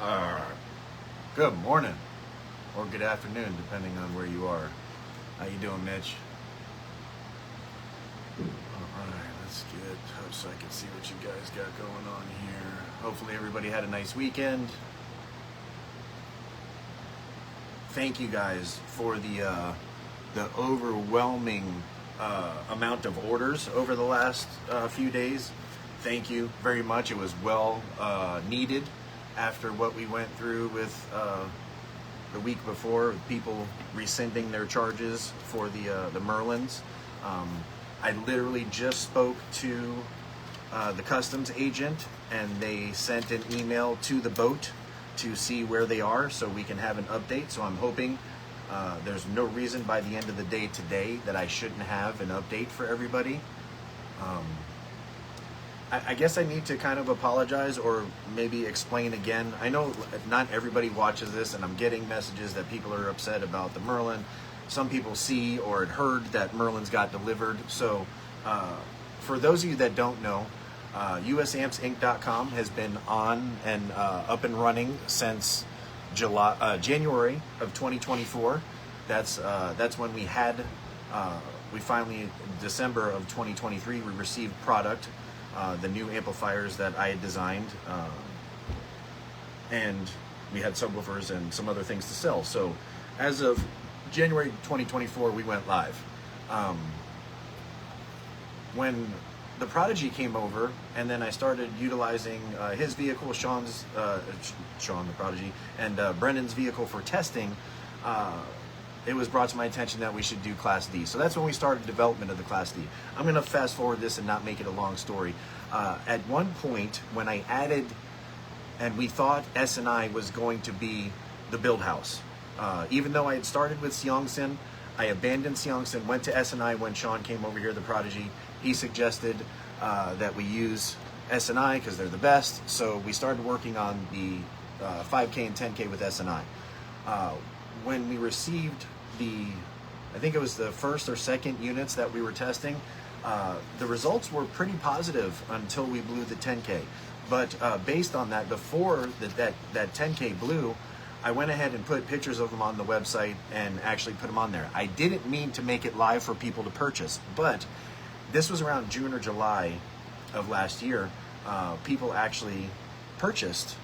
Uh, Good morning or good afternoon, depending on where you are. How you doing, Mitch? All right, let's get up so I can see what you guys got going on here. Hopefully, everybody had a nice weekend. Thank you guys for the overwhelming amount of orders over the last few days. Thank you very much. It was well needed after what we went through with the week before, people rescinding their charges for the Merlins. I literally just spoke to the customs agent, and they sent an email to the boat to see where they are so we can have an update. So I'm hoping there's no reason by the end of the day today that I shouldn't have an update for everybody. I guess I need to kind of apologize or maybe explain again. I know not everybody watches this, and I'm getting messages that people are upset about the Merlin. Some people see or had heard that Merlins got delivered. So for those of you that don't know, USAmpsinc.com has been on and up and running since January of 2024. That's when we had, we finally, December of 2023, we received product. The new amplifiers that I had designed, and we had subwoofers and some other things to sell. So as of January 2024, we went live. When the Prodigy came over, and then I started utilizing his vehicle, Sean the Prodigy, and Brendan's vehicle for testing, it was brought to my attention that we should do Class D. So that's when we started development of the Class D. I'm going to fast forward this and not make it a long story. At one point, when I added, and we thought S&I was going to be the build house. Even though I had started with Seongsin, I abandoned Seongsin, went to S&I when Sean came over here, the Prodigy. He suggested that we use S&I because they're the best. So we started working on the 5K and 10K with S&I. When we received I think it was the first or second units that we were testing, the results were pretty positive until we blew the 10K. But based on that, before that 10K blew, I went ahead and put pictures of them on the website and actually put them on there. I didn't mean to make it live for people to purchase, but this was around June or July of last year. People actually purchased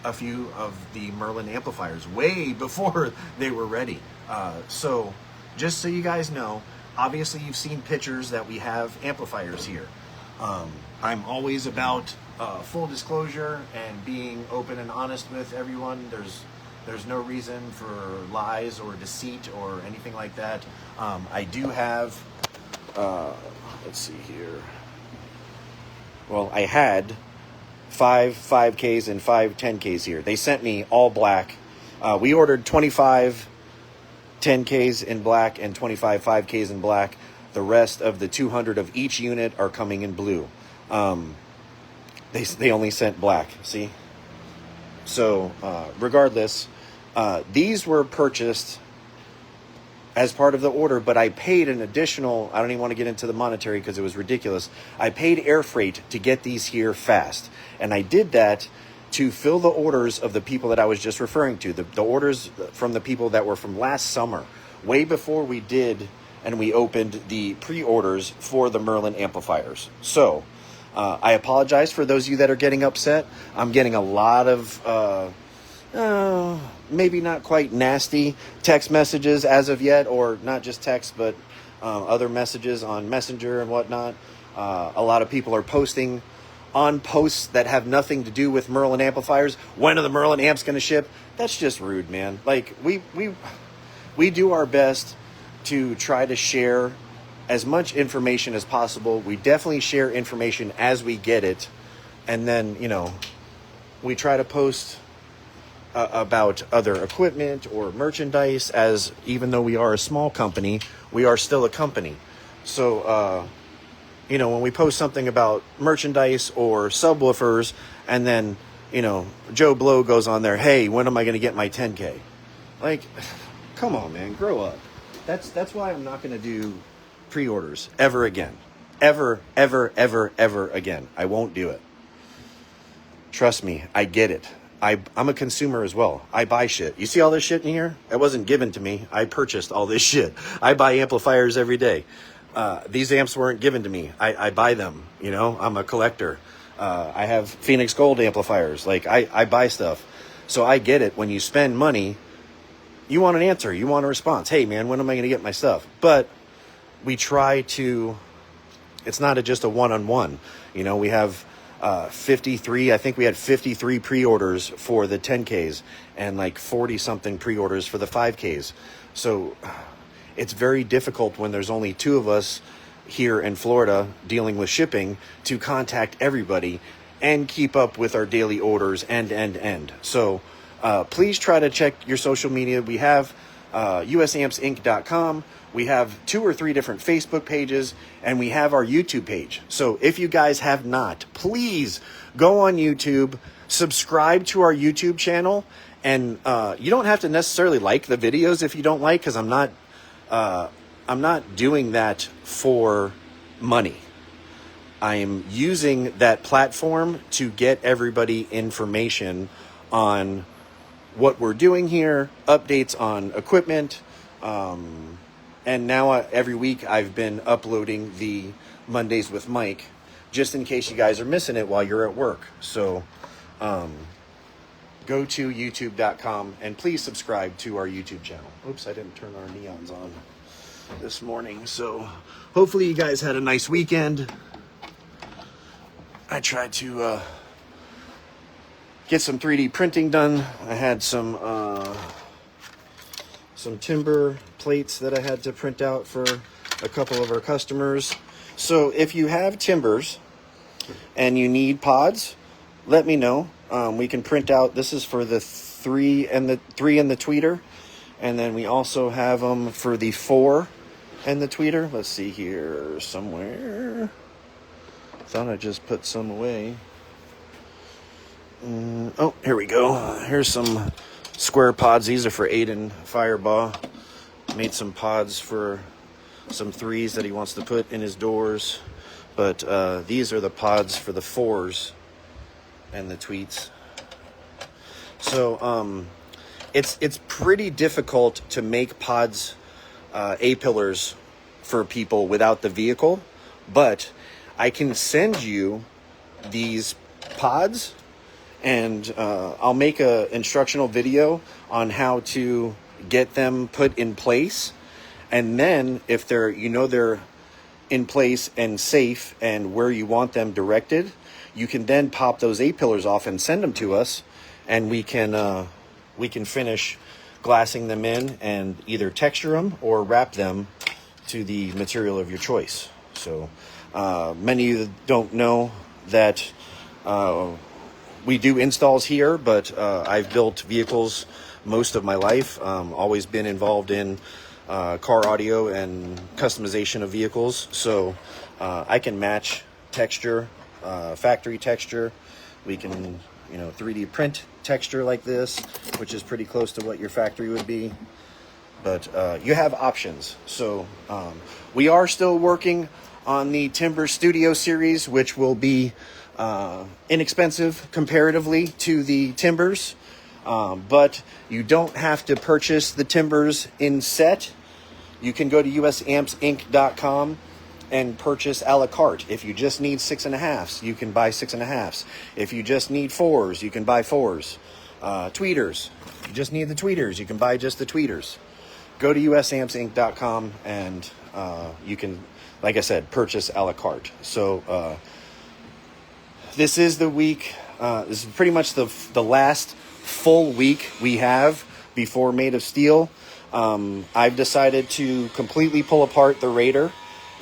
a few of the Merlin amplifiers way before they were ready. So just so you guys know, obviously you've seen pictures that we have amplifiers here. I'm always about full disclosure and being open and honest with everyone. There's no reason for lies or deceit or anything like that. I do have, let's see here. Well, I had 5Ks and 5 10Ks here. They sent me all black. We ordered 25 10Ks in black and 25 5Ks in black. The rest of the 200 of each unit are coming in blue. They only sent black, see? So regardless, these were purchased as part of the order, but I paid an additional, I don't even want to get into the monetary because it was ridiculous. I paid air freight to get these here fast. And I did that to fill the orders of the people that I was just referring to, the orders from the people that were from last summer, way before we did and we opened the pre-orders for the Merlin amplifiers. So I apologize for those of you that are getting upset. I'm getting a lot of maybe not quite nasty text messages as of yet, or not just text, but other messages on Messenger and whatnot. A lot of people are posting on posts that have nothing to do with Merlin amplifiers. When are the Merlin amps going to ship? That's just rude, man. Like, we do our best to try to share as much information as possible. We definitely share information as we get it. And then, we try to post about other equipment or merchandise, as even though we are a small company, we are still a company. So, when we post something about merchandise or subwoofers, and then, Joe Blow goes on there, hey, when am I going to get my 10K? Like, come on, man, grow up. That's why I'm not going to do pre-orders ever again. Ever again. I won't do it. Trust me, I get it. I'm a consumer as well. I buy shit. You see all this shit in here? It wasn't given to me. I purchased all this shit. I buy amplifiers every day. These amps weren't given to me. I buy them, you know? I'm a collector. I have Phoenix Gold amplifiers. Like, I buy stuff. So I get it. When you spend money, you want an answer. You want a response. Hey, man, when am I going to get my stuff? But we try to... It's not just a one-on-one. You know, we have 53, I think we had 53 pre-orders for the 10Ks and like 40-something pre-orders for the 5Ks. So it's very difficult when there's only 2 of us here in Florida dealing with shipping to contact everybody and keep up with our daily orders and. So please try to check your social media. We have usampsinc.com. We have 2 or 3 different Facebook pages, and we have our YouTube page. So if you guys have not, please go on YouTube, subscribe to our YouTube channel, and you don't have to necessarily like the videos if you don't like, because I'm not doing that for money. I am using that platform to get everybody information on what we're doing here, updates on equipment, and now every week I've been uploading the Mondays with Mike, just in case you guys are missing it while you're at work. So go to youtube.com and please subscribe to our YouTube channel. Oops, I didn't turn our neons on this morning. So hopefully you guys had a nice weekend. I tried to get some 3D printing done. I had some timber plates that I had to print out for a couple of our customers. So if you have timbers and you need pods, let me know. We can print out. This is for the 3 and the tweeter, and then we also have them for the 4 and the tweeter. Let's see here somewhere. Thought I just put some away. Oh, here we go. Here's some square pods. These are for Aiden Firebaugh. Made some pods for some 3s that he wants to put in his doors. But these are the pods for the 4s and the tweets. So it's pretty difficult to make pods, A-pillars for people without the vehicle. But I can send you these pods, and I'll make a instructional video on how to get them put in place. And then if they're in place and safe and where you want them directed, you can then pop those A-pillars off and send them to us, and we can finish glassing them in and either texture them or wrap them to the material of your choice. So many of you don't know that we do installs here, but I've built vehicles most of my life. Always been involved in car audio and customization of vehicles. So I can match texture, factory texture. We can, 3D print texture like this, which is pretty close to what your factory would be. But you have options. So we are still working on the Timber Studio series, which will be inexpensive comparatively to the timbers. But you don't have to purchase the timbers in set. You can go to usampsinc.com and purchase a la carte. If you just need 6.5s, you can buy 6.5s. If you just need 4s, you can buy 4s. Tweeters, if you just need the tweeters, you can buy just the tweeters. Go to usampsinc.com and you can, like I said, purchase a la carte. So this is the week. This is pretty much the last full week we have before Made of Steel. I've decided to completely pull apart the Raider,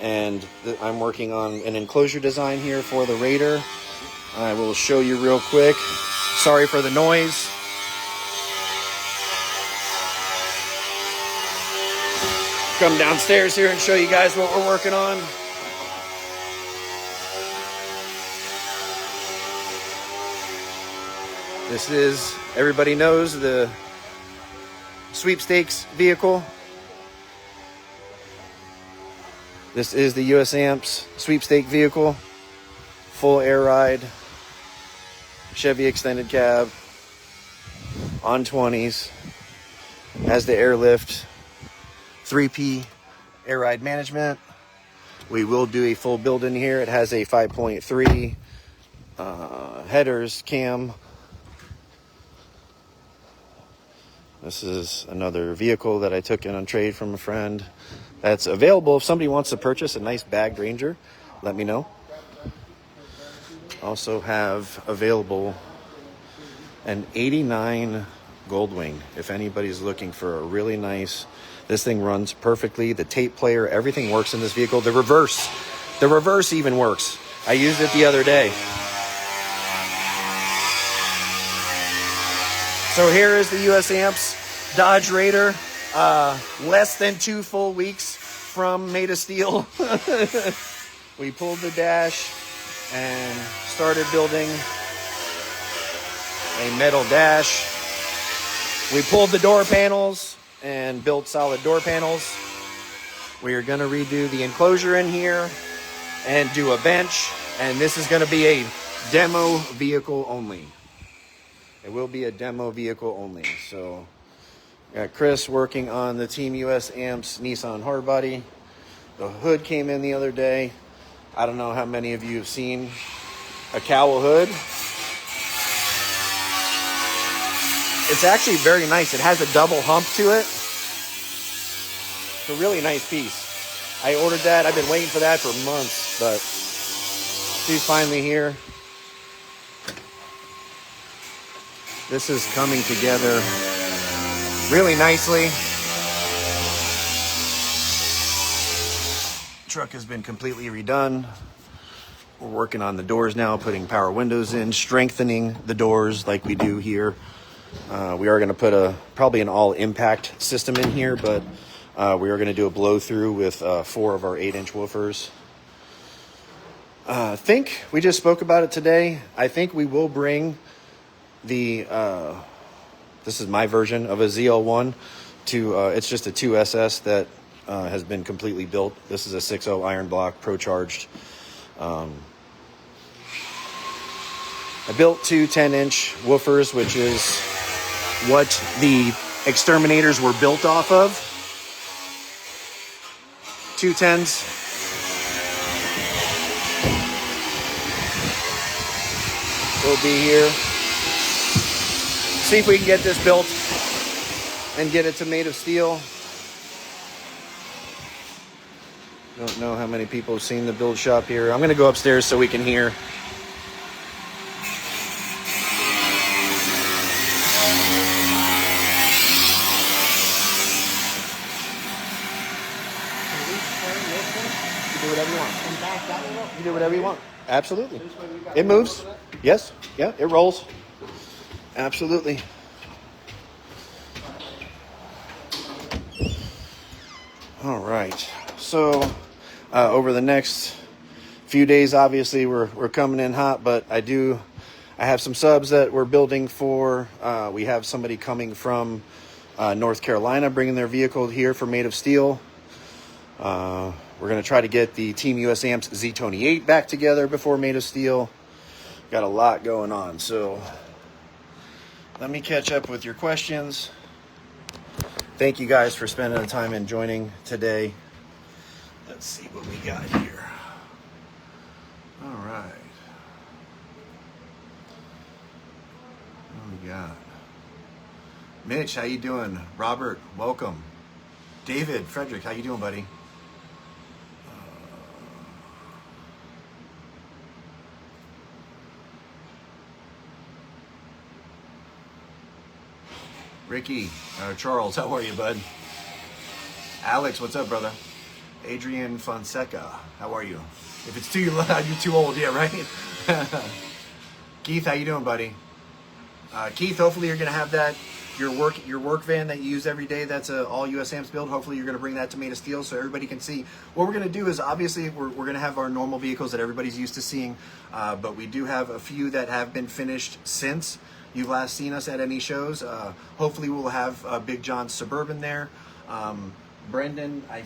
and I'm working on an enclosure design here for the Raider. I will show you real quick. Sorry for the noise. Come downstairs here and show you guys what we're working on. This is, everybody knows, the sweepstakes vehicle. This is the US Amps sweepstake vehicle. Full air ride. Chevy extended cab. on 20s. Has the airlift, 3P air ride management. We will do a full build in here. It has a 5.3 headers cam. This is another vehicle that I took in on trade from a friend that's available. If somebody wants to purchase a nice bagged Ranger, let me know. Also have available an 89 Goldwing. If anybody's looking for a really nice, this thing runs perfectly. The tape player, everything works in this vehicle. The reverse even works. I used it the other day. So here is the US Amps Dodge Raider. Less than 2 full weeks from Made of Steel. We pulled the dash and started building a metal dash. We pulled the door panels and built solid door panels. We are going to redo the enclosure in here and do a bench. And this is going to be a demo vehicle only. It will be a demo vehicle only. So, got Chris working on the Team US Amps Nissan hardbody. The hood came in the other day. I don't know how many of you have seen a cowl hood. It's actually very nice. It has a double hump to it. It's a really nice piece. I ordered that. I've been waiting for that for months, but she's finally here. This is coming together really nicely. Truck has been completely redone. We're working on the doors now, putting power windows in, strengthening the doors like we do here. We are going to put probably an all impact system in here, but we are going to do a blow through with 4 of our 8-inch woofers. I think we just spoke about it today. I think we will bring the this is my version of a ZL1 to it's just a 2SS that has been completely built. This is a 6.0 iron block pro charged. I built 2 10-inch woofers, which is what the Exterminators were built off of. 2 10s. Will be here. See if we can get this built and get it to Made of Steel. Don't know how many people have seen the build shop here. I'm going to go upstairs so we can hear. You do whatever you want. You do whatever you want. Absolutely. It moves. Yes. Yeah, it rolls. Absolutely. All right. So over the next few days, obviously we're coming in hot, but I have some subs that we're building for. We have somebody coming from North Carolina bringing their vehicle here for Made of Steel. We're going to try to get the Team US Amps Z28 back together before Made of Steel. Got a lot going on, so let me catch up with your questions. Thank you guys for spending the time and joining today. Let's see what we got here. All right. What we got? Mitch, how you doing? Robert, welcome. David, Frederick, how you doing, buddy? Ricky, Charles, how are you, bud? Alex, what's up, brother? Adrian Fonseca, how are you? If it's too loud, you're too old, yeah, right? Keith, how you doing, buddy? Keith, hopefully you're gonna have that your work van that you use every day. That's a all US Amps build. Hopefully you're gonna bring that to Made of Steel so everybody can see. What we're gonna do is obviously we're gonna have our normal vehicles that everybody's used to seeing, but we do have a few that have been finished since you've last seen us at any shows. Hopefully we'll have Big John's Suburban there. Brendan, I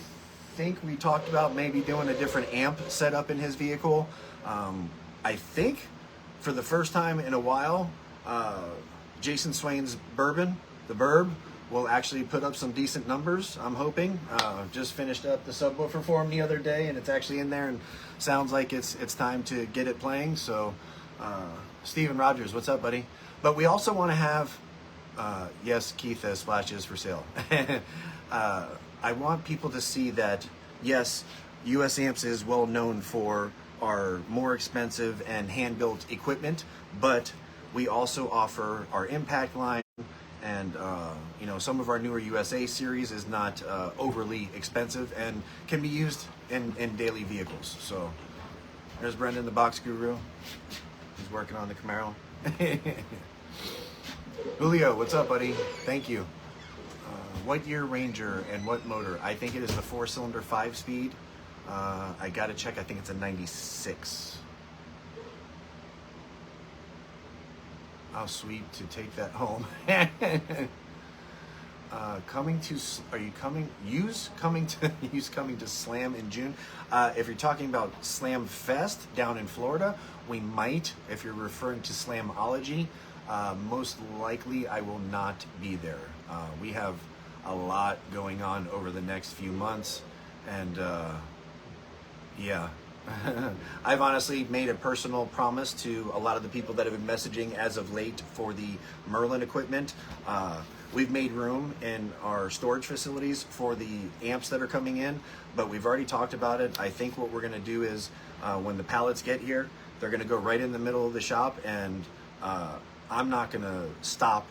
think we talked about maybe doing a different amp setup in his vehicle. I think for the first time in a while, Jason Swain's Bourbon, the Burb, will actually put up some decent numbers, I'm hoping. Just finished up the subwoofer for him the other day, and it's actually in there and sounds like it's time to get it playing. So, Steven Rogers, what's up, buddy? But we also want to have, yes, Keith has splashes for sale. I want people to see that, yes, US Amps is well known for our more expensive and hand-built equipment, but we also offer our impact line, and you know, some of our newer USA series is not overly expensive and can be used in daily vehicles. So there's Brendan, the box guru. He's working on the Camaro. Julio, what's up, buddy? Thank you. What year Ranger and what motor? I think it is the 4-cylinder 5-speed. I gotta check. I think it's a 96. How sweet to take that home. Coming to Slam in June. If you're talking about Slam Fest down in Florida, we might. If you're referring to Slamology, most likely I will not be there. We have a lot going on over the next few months, and yeah. I've honestly made a personal promise to a lot of the people that have been messaging as of late for the Merlin equipment. We've made room in our storage facilities for the amps that are coming in, but we've already talked about it. I think what we're going to do is when the pallets get here, they're going to go right in the middle of the shop, and I'm not going to stop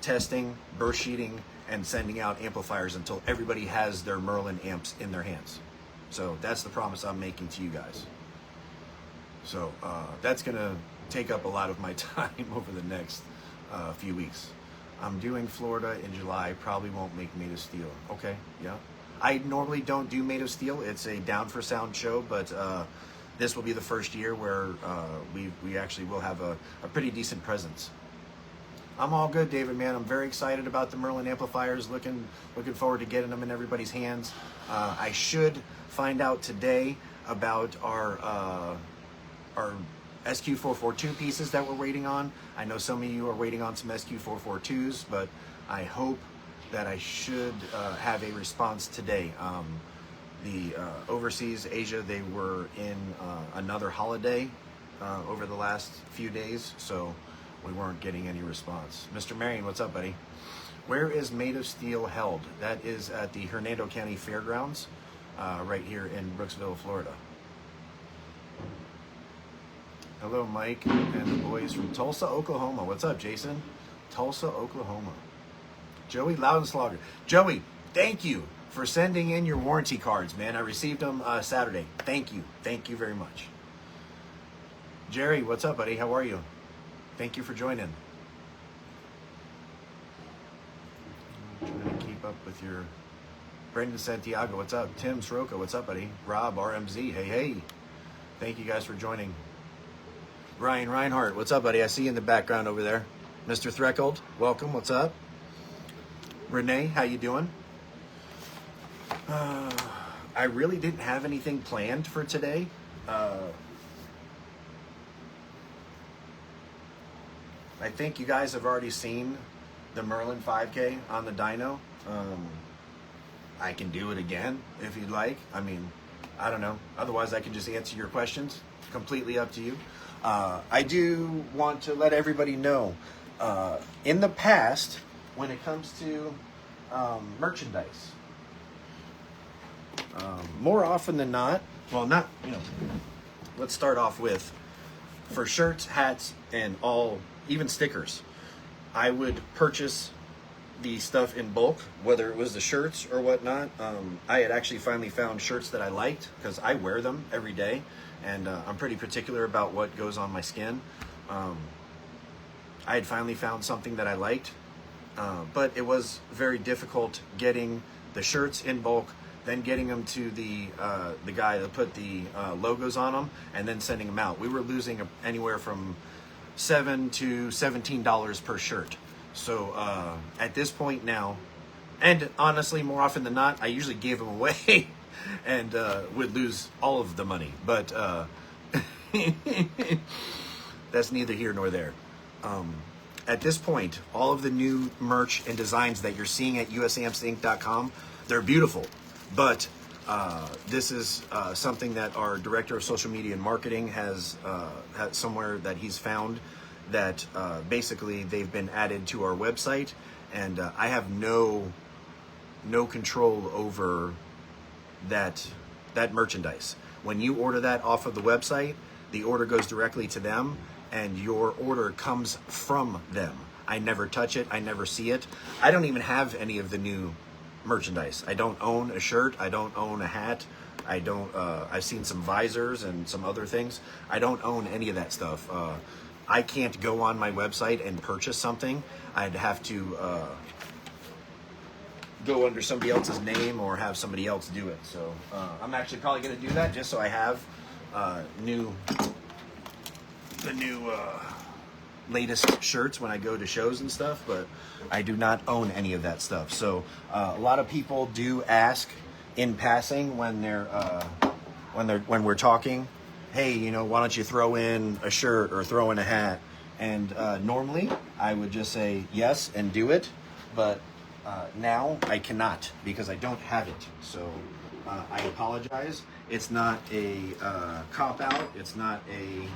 testing, burst sheeting, and sending out amplifiers until everybody has their Merlin amps in their hands. So that's the promise I'm making to you guys. So that's going to take up a lot of my time over the next few weeks. I'm doing Florida in July. Probably won't make Made of Steel. Okay, yeah. I normally don't do Made of Steel. It's a Down for Sound show, but this will be the first year where we actually will have a pretty decent presence. I'm all good, David, man. I'm very excited about the Merlin amplifiers. Looking forward to getting them in everybody's hands. I should find out today about our SQ442 pieces that we're waiting on. I know some of you are waiting on some SQ442s, but I hope that I should have a response today. The overseas Asia, they were in another holiday over the last few days, so we weren't getting any response. Mr. Marion, what's up, buddy? Where is Made of Steel held? That is at the Hernando County Fairgrounds, right here in Brooksville, Florida. Hello, Mike and the boys from Tulsa, Oklahoma. What's up, Jason? Tulsa, Oklahoma. Joey Loudenslager. Joey, thank you for sending in your warranty cards, man. I received them Saturday. Thank you. Thank you very much. Jerry, what's up, buddy? How are you? Thank you for joining. I'm trying to keep up with your... Brendan Santiago, what's up? Tim Soroka, what's up, buddy? Rob, RMZ, hey, hey. Thank you guys for joining. Ryan Reinhardt, what's up, buddy? I see you in the background over there. Mr. Threkold, welcome, what's up? Renee, how you doing? I really didn't have anything planned for today. I think you guys have already seen the Merlin 5K on the dyno. I can do it again if you'd like. I mean, I don't know. Otherwise, I can just answer your questions. Completely up to you. I do want to let everybody know, in the past, when it comes to merchandise, more often than not, well, not, you know, let's start off with, for shirts, hats, and all, even stickers, I would purchase the stuff in bulk, whether it was the shirts or whatnot. I had actually finally found shirts that I liked because I wear them every day, and I'm pretty particular about what goes on my skin. I had finally found something that I liked, but it was very difficult getting the shirts in bulk, then getting them to the guy that put the logos on them, and then sending them out. We were losing anywhere from $7 to $17 per shirt. So at this point now, and honestly, more often than not, I usually gave them away and would lose all of the money. But that's neither here nor there. at this point, all of the new merch and designs that you're seeing at usampsinc.com, they're beautiful. But this is something that our director of social media and marketing has somewhere that he's found that basically they've been added to our website, and I have no control over that merchandise. When you order that off of the website, the order goes directly to them, and your order comes from them. I never touch it. I never see it. I don't even have any of the new merchandise. I don't own a shirt. I don't own a hat. I don't. I've seen some visors and some other things. I don't own any of that stuff. I can't go on my website and purchase something. I'd have to go under somebody else's name or have somebody else do it. So I'm actually probably going to do that just so I have the new latest shirts when I go to shows and stuff, but I do not own any of that stuff. So a lot of people do ask in passing when we're talking, hey, you know, why don't you throw in a shirt or throw in a hat? And normally I would just say yes and do it, but now I cannot because I don't have it. So I apologize. It's not a cop out. It's not a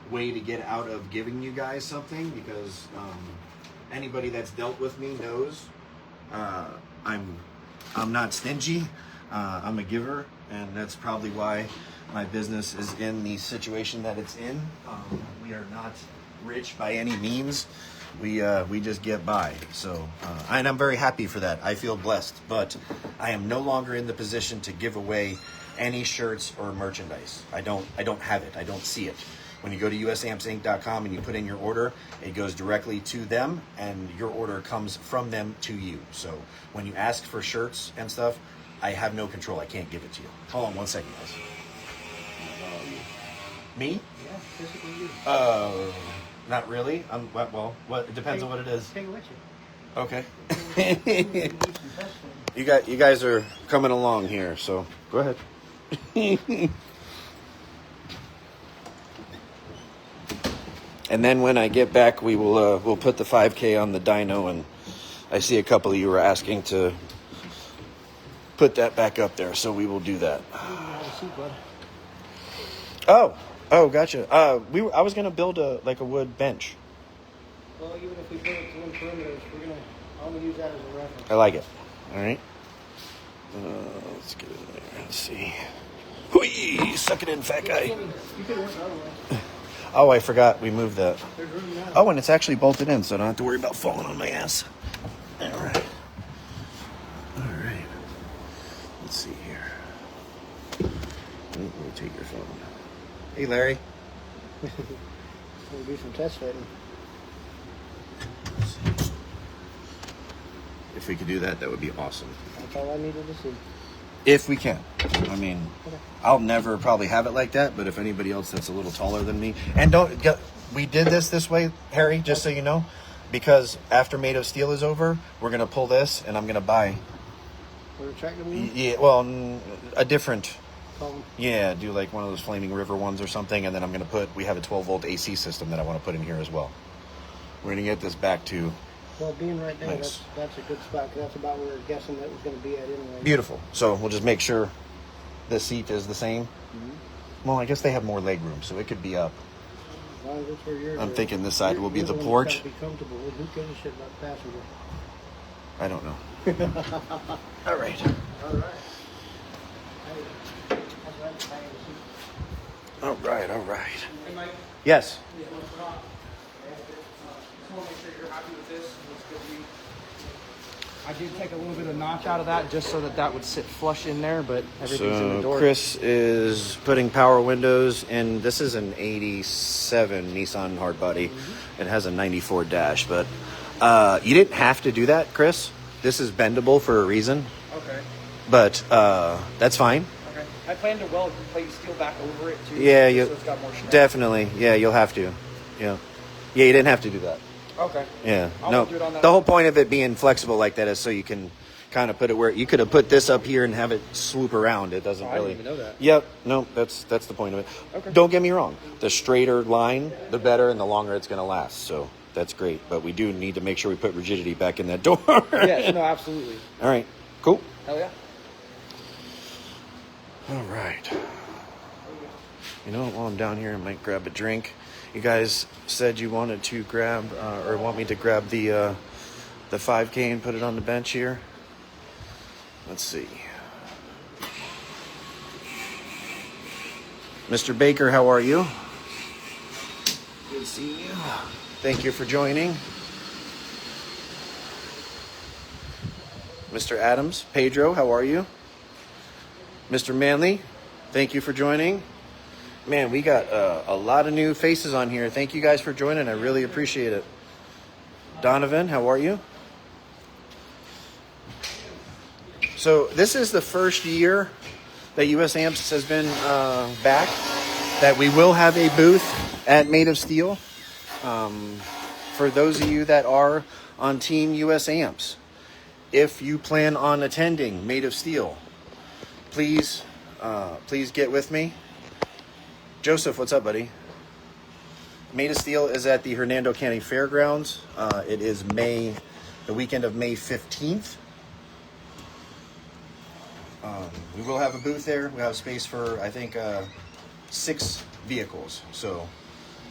way to get out of giving you guys something, because anybody that's dealt with me knows I'm not stingy. I'm a giver, and that's probably why my business is in the situation that it's in. We are not rich by any means. We just get by. So, and I'm very happy for that. I feel blessed, but I am no longer in the position to give away any shirts or merchandise. I don't have it. I don't see it. When you go to usampsinc.com and you put in your order, it goes directly to them, and your order comes from them to you. So when you ask for shirts and stuff, I have no control. I can't give it to you. Hold on one second, guys. Me? Yeah, physically you. Not really. Well, what? It depends on what it is. Take it with Okay. You guys are coming along here, so go ahead. And then when I get back, we'll put the 5K on the dyno, and I see a couple of you were asking to put that back up there, so we will do that. Oh, gotcha. I was gonna build a wood bench. Well, even if we build it to one perimeter, I'm gonna use that as a reference. I like it. All right. Let's get in there. Let's see. Hoo-yee! Suck it in, fat guy. You could work another way. Oh, I forgot we moved that. There's room now. Oh, and it's actually bolted in, so I don't have to worry about falling on my ass. All right. Let's see here. Rotate your phone. Hey, Larry. We'll do some test fitting. If we could do that, that would be awesome. That's all I needed to see. If we can. I mean, I'll never probably have it like that, but if anybody else that's a little taller than me. And we did this way, Harry, just so you know, because after Made of Steel is over, we're going to pull this, and I'm going to buy. For a tractor wheel? Yeah, well, a different. Column. Yeah, do like one of those Flaming River ones or something, and then I'm going to we have a 12-volt AC system that I want to put in here as well. We're going to get this back to... Well, being right there, nice. that's a good spot, because that's about where we were guessing that was going to be at anyway. Beautiful. So we'll just make sure the seat is the same. Mm-hmm. Well, I guess they have more leg room, so it could be up. As long as it's where yours I'm is. thinking this side will be You're the one porch. that's gotta be comfortable with. Who gives a shit about the passenger? I don't know. All right. All right. All right. All right. Hey, Mike. Yes. Yeah, what's going on? Just want to make sure you're happy with this. It looks good to me. I did take a little bit of notch out of that just so that would sit flush in there, but everything's in the So door. Chris is putting power windows in. This is an 87 Nissan hardbody. Mm-hmm. It has a 94 dash, but you didn't have to do that, Chris. This is bendable for a reason. Okay. But that's fine. Okay. I plan to weld plate steel back over it too. Yeah, so you it's got more strength. definitely. Yeah, you'll have to. Yeah, you didn't have to do that. Okay. Yeah, I'll no. do it on that. The whole point of it being flexible like that is so you can kind of put it where you could have put this up here and have it swoop around. It doesn't Oh, I really. didn't even know that. Yep. No, that's the point of it. Okay. Don't get me wrong. The straighter line, the better, and the longer it's going to last. So that's great. But we do need to make sure we put rigidity back in that door. Yeah, no, absolutely. All right, cool. Hell yeah. All right. You know, while I'm down here, I might grab a drink. You guys said you wanted to grab, or want me to grab the 5K and put it on the bench here. Let's see. Mr. Baker, how are you? Good to see you. Thank you for joining. Mr. Adams, Pedro, how are you? Mr. Manley, thank you for joining. Man, we got a lot of new faces on here. Thank you guys for joining. I really appreciate it. Donovan, how are you? So this is the first year that US Amps has been back, that we will have a booth at Made of Steel. For those of you that are on Team US Amps, if you plan on attending Made of Steel, please get with me. Joseph, what's up, buddy? Made of Steel is at the Hernando County Fairgrounds. It is the weekend of May 15th. We will have a booth there. We have space for, I think, 6 vehicles. So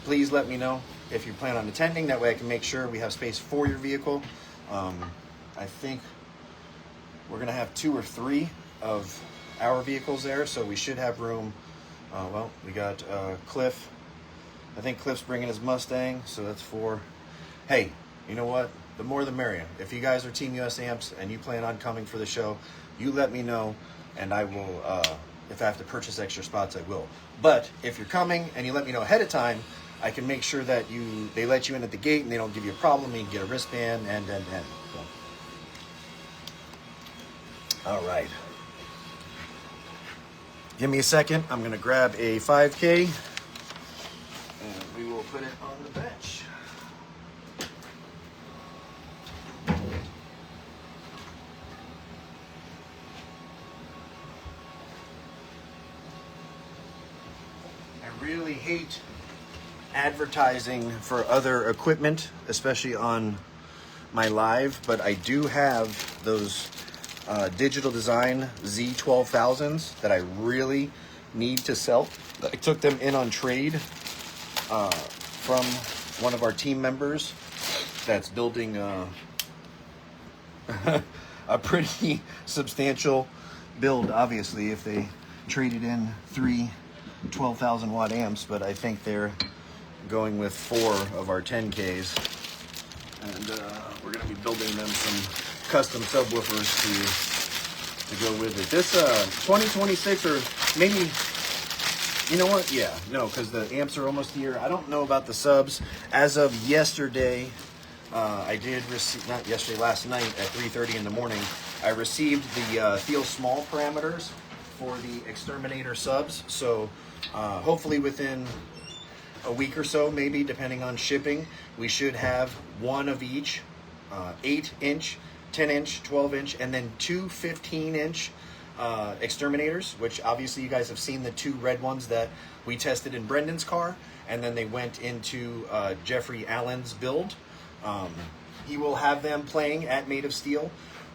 please let me know if you plan on attending. That way I can make sure we have space for your vehicle. I think we're going to have 2 or 3 of our vehicles there, so we should have room. Well, we got Cliff. I think Cliff's bringing his Mustang, so that's 4. Hey, you know what? The more the merrier. If you guys are Team US Amps and you plan on coming for the show, you let me know, and I will, if I have to purchase extra spots, I will. But if you're coming and you let me know ahead of time, I can make sure that they let you in at the gate and they don't give you a problem. You can get a wristband and. So. All right. Give me a second. I'm going to grab a 5K and we will put it on the bench. I really hate advertising for other equipment, especially on my live, but I do have those Digital Design Z12000s that I really need to sell. I took them in on trade from one of our team members that's building a pretty substantial build, obviously, if they traded in 3 12,000 watt amps, but I think they're going with 4 of our 10Ks, and we're going to be building them some custom subwoofers to go with it. This 2026, or maybe, you know what? Yeah, no, because the amps are almost here. I don't know about the subs. As of yesterday, I did receive, not yesterday, last night at 3:30 in the morning, I received the Feel Small parameters for the Exterminator subs. So hopefully within a week or so, maybe, depending on shipping, we should have one of each, 8-inch, 10-inch, 12-inch, and then 2 15-inch Exterminators, which obviously you guys have seen the 2 red ones that we tested in Brendan's car, and then they went into Jeffrey Allen's build. He will have them playing at Made of Steel.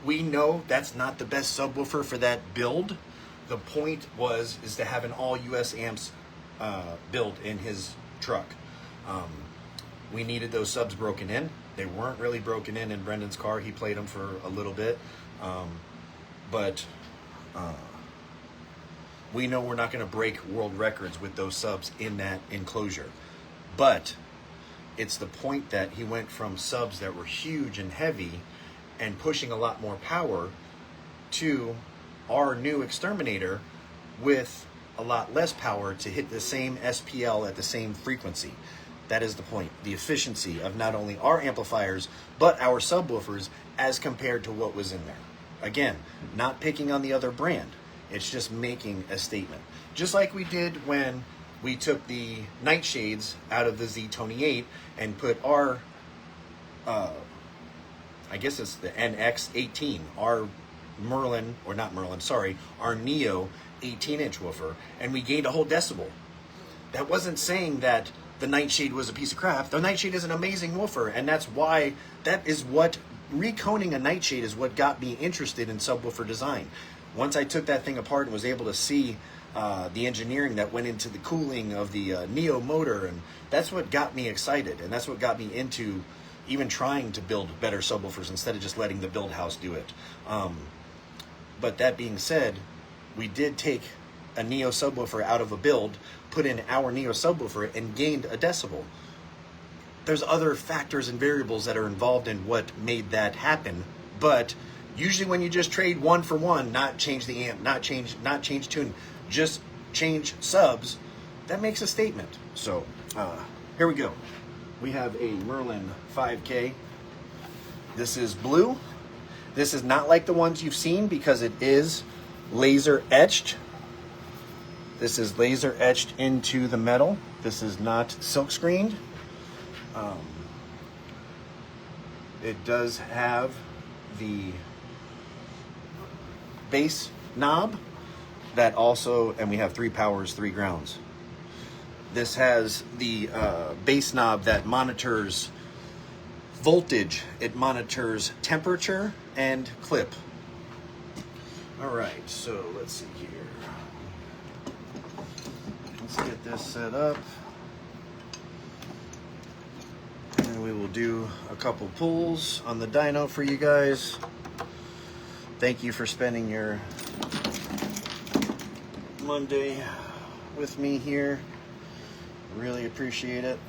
We know that's not the best subwoofer for that build. The point is to have an all US Amps build in his truck. We needed those subs broken in. They weren't really broken in Brendan's car. He played them for a little bit. But we know we're not going to break world records with those subs in that enclosure. But it's the point that he went from subs that were huge and heavy and pushing a lot more power to our new Exterminator with a lot less power to hit the same SPL at the same frequency. That is the point. The efficiency of not only our amplifiers, but our subwoofers as compared to what was in there. Again, not picking on the other brand. It's just making a statement. Just like we did when we took the Nightshades out of the Z28 and put our, I guess it's the NX18, our Merlin, or not Merlin, sorry, our Neo 18-inch woofer, and we gained a whole decibel. That wasn't saying that the Nightshade was a piece of crap. The Nightshade is an amazing woofer, and that is what reconing a Nightshade is what got me interested in subwoofer design. Once I took that thing apart and was able to see the engineering that went into the cooling of the Neo motor, and that's what got me excited, and that's what got me into even trying to build better subwoofers instead of just letting the build house do it. But that being said, we did take a Neo subwoofer out of a build, put in our Neo subwoofer, and gained a decibel. There's other factors and variables that are involved in what made that happen, but usually when you just trade one for one, not change the amp, not change tune, just change subs, that makes a statement. So here we go. We have a Merlin 5K. This is blue. This is not like the ones you've seen because it is laser etched. This is laser etched into the metal. This is not silk screened. It does have the bass knob that also, and we have 3 powers, 3 grounds. This has the bass knob that monitors voltage. It monitors temperature and clip. All right, so let's see here. Let's get this set up. And we will do a couple pulls on the dyno for you guys. Thank you for spending your Monday with me here. Really appreciate it.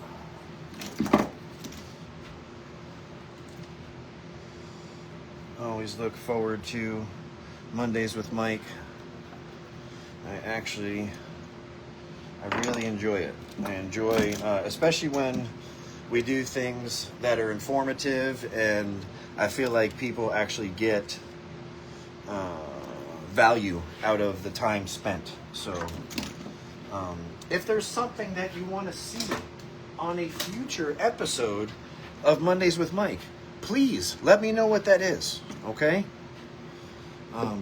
Always look forward to Mondays with Mike. I really enjoy it. I enjoy, especially when we do things that are informative and I feel like people actually get value out of the time spent. So if there's something that you want to see on a future episode of Mondays with Mike, please let me know what that is, okay?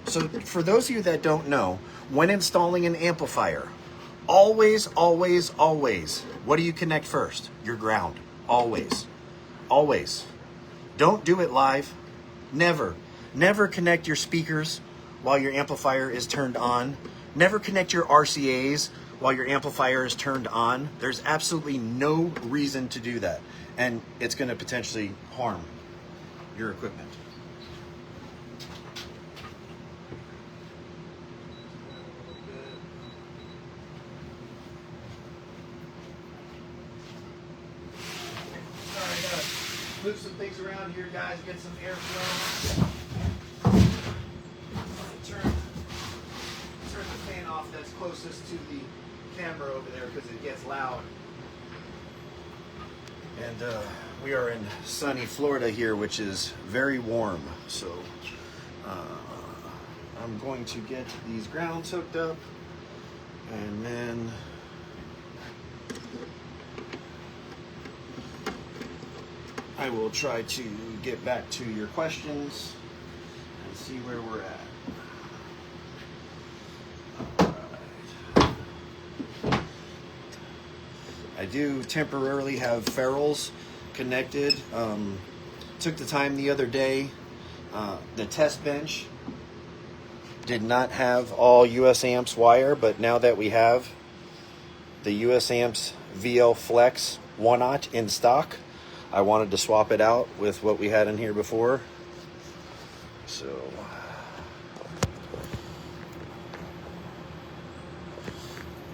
So for those of you that don't know, when installing an amplifier, always, what do you connect first? Your ground. Always. Don't do it live. Never connect your speakers while your amplifier is turned on. Never connect your RCAs while your amplifier is turned on. There's absolutely no reason to do that. And it's going to potentially harm your equipment. Sorry, I gotta move some things around here, guys, get some airflow. Turn the fan off that's closest to the camera over there because it gets loud. And we are in sunny Florida here, which is very warm. So I'm going to get these grounds hooked up, and then I will try to get back to your questions and see where we're at. I do temporarily have ferrules connected. Took the time the other day. The test bench did not have all US Amps wire, but now that we have the US Amps VL Flex 1/0 in stock, I wanted to swap it out with what we had in here before. So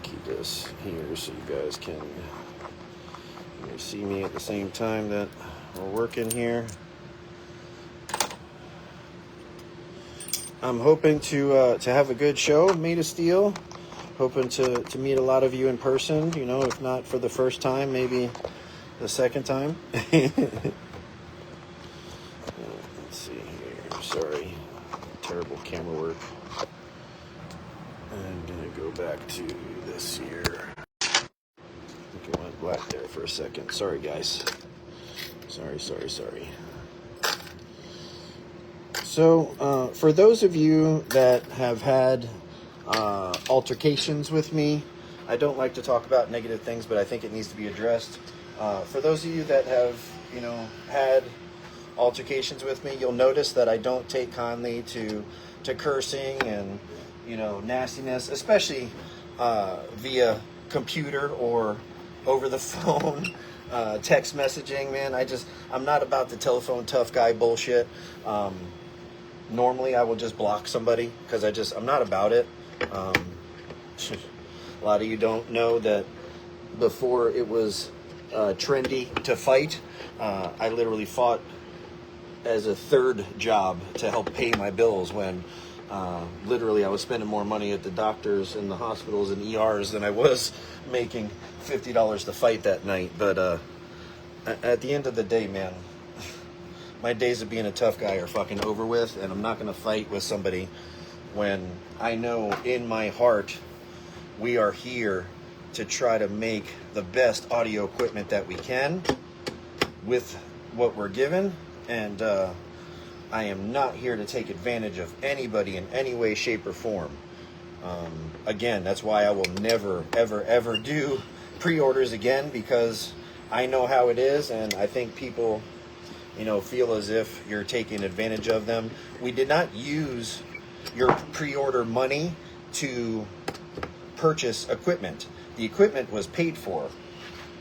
keep this here so you guys can see me at the same time that we're working here. I'm hoping to have a good show made of steel. Hoping to meet a lot of you in person, you know, if not for the first time, maybe the second time. Let's see here. Sorry. Terrible camera work. I'm going to go back to this here. I think it went black there for a second. Sorry, guys. Sorry. So, for those of you that have had altercations with me I don't like to talk about negative things, but I think it needs to be addressed. For those of you that have, had altercations with me, you'll notice that I don't take kindly to cursing and, nastiness, especially via computer or over the phone, text messaging, man. I'm not about the telephone tough guy bullshit. Normally I will just block somebody because I'm not about it. A lot of you don't know that before it was trendy to fight, I literally fought as a third job to help pay my bills when literally I was spending more money at the doctors and the hospitals and ERs than I was making $50 to fight that night. But at the end of the day, man, my days of being a tough guy are fucking over with, and I'm not going to fight with somebody when I know in my heart we are here to try to make the best audio equipment that we can with what we're given. And I am not here to take advantage of anybody in any way, shape, or form. Again, that's why I will never, ever, ever do pre-orders again, because I know how it is, and I think people, feel as if you're taking advantage of them. We did not use your pre-order money to purchase equipment. The equipment was paid for.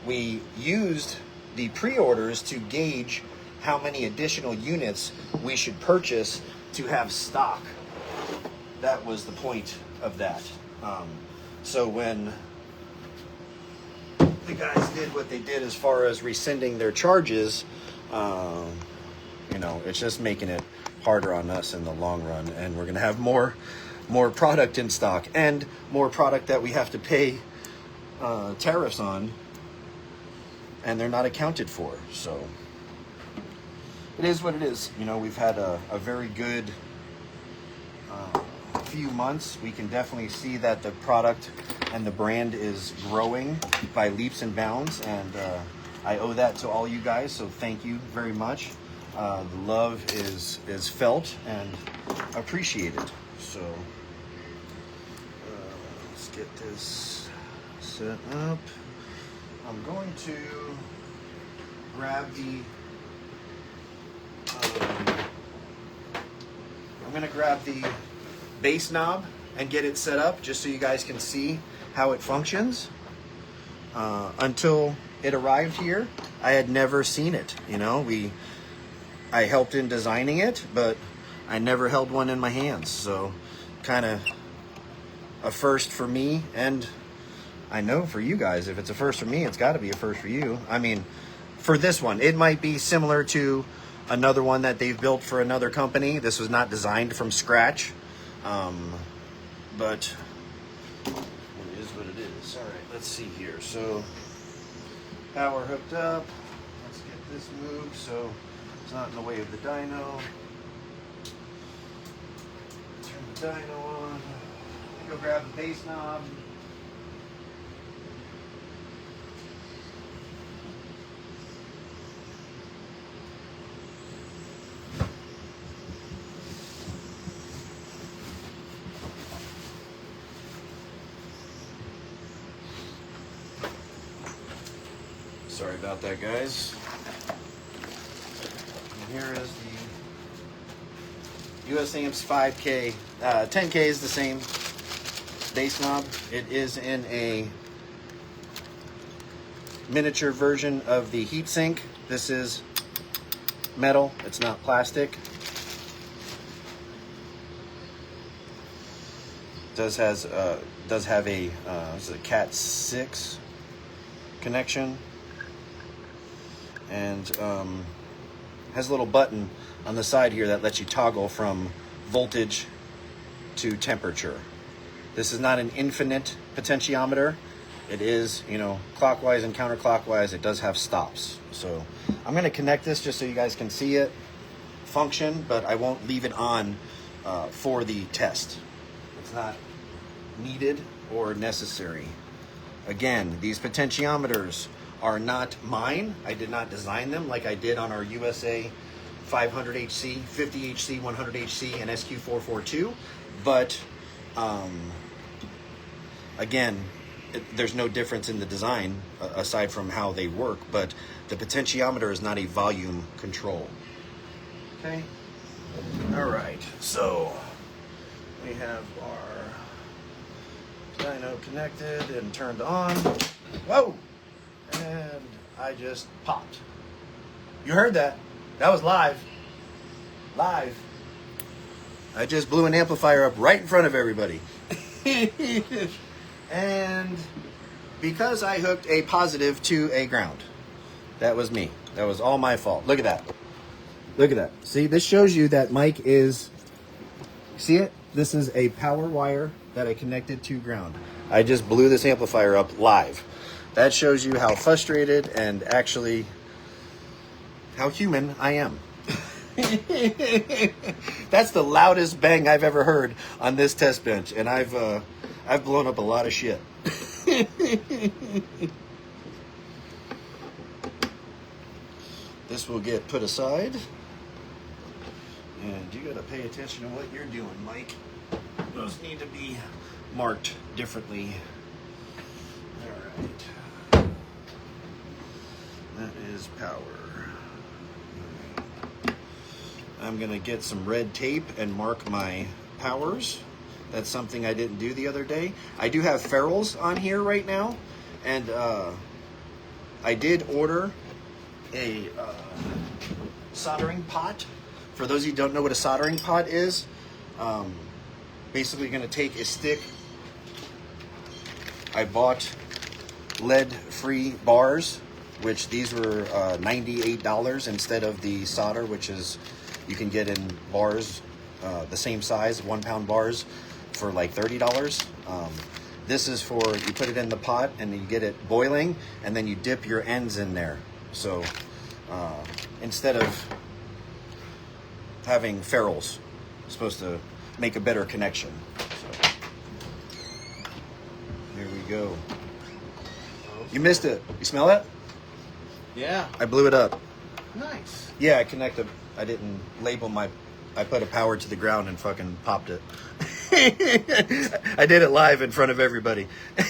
We used the pre-orders to gauge how many additional units we should purchase to have stock. That was the point of that. So when the guys did what they did as far as rescinding their charges, it's just making it harder on us in the long run, and we're going to have more product in stock and more product that we have to pay tariffs on, and they're not accounted for. So it is what it is. We've had a very good few months. We can definitely see that the product and the brand is growing by leaps and bounds, and I owe that to all you guys, so thank you very much. The love is felt and appreciated. So let's get this set up. I'm going to grab the bass knob and get it set up just so you guys can see how it functions. Until it arrived here, I had never seen it. I helped in designing it, but I never held one in my hands. So kind of a first for me, and I know for you guys, if it's a first for me, it's got to be a first for you. I mean, for this one, it might be similar to another one that they've built for another company. This was not designed from scratch, but it is what it is. All right, let's see here. So power hooked up. Let's get this moved so it's not in the way of the dyno. Turn the dyno on. Go grab the bass knob. Sorry about that, guys. And here is the US Amps 5K. 10K is the same bass knob. It is in a miniature version of the heatsink. This is metal, it's not plastic. Does have a Cat 6 connection, and has a little button on the side here that lets you toggle from voltage to temperature. This is not an infinite potentiometer. It is, clockwise and counterclockwise. It does have stops. So I'm going to connect this just so you guys can see it function, but I won't leave it on for the test. It's not needed or necessary. Again, these potentiometers are not mine. I did not design them like I did on our USA 500HC, 50HC, 100HC, and SQ442. But again, there's no difference in the design aside from how they work, but the potentiometer is not a volume control. Okay. All right. So we have our dyno connected and turned on. Whoa! And I just popped. You heard that? That was live. Live. I just blew an amplifier up right in front of everybody. And because I hooked a positive to a ground. That was me. That was all my fault. Look at that. Look at that. See, this shows you that mic is... See it? This is a power wire that I connected to ground. I just blew this amplifier up live. That shows you how frustrated and actually how human I am. That's the loudest bang I've ever heard on this test bench, and I've blown up a lot of shit. This will get put aside, and you gotta pay attention to what you're doing, Mike. Those need to be marked differently. All right. That is power. I'm gonna get some red tape and mark my powers. That's something I didn't do the other day. I do have ferrules on here right now, and I did order a soldering pot. For those of you who don't know what a soldering pot is, basically you're gonna take a stick. I bought lead-free bars, which these were $98 instead of the solder, which is you can get in bars the same size, 1 pound bars, for like $30. This is for, you put it in the pot and you get it boiling, and then you dip your ends in there. So instead of having ferrules, it's supposed to make a better connection. So here we go. You missed it. You smell it? Yeah. I blew it up. Nice. Yeah, I connected. I didn't label my... I put a power to the ground and fucking popped it. I did it live in front of everybody. I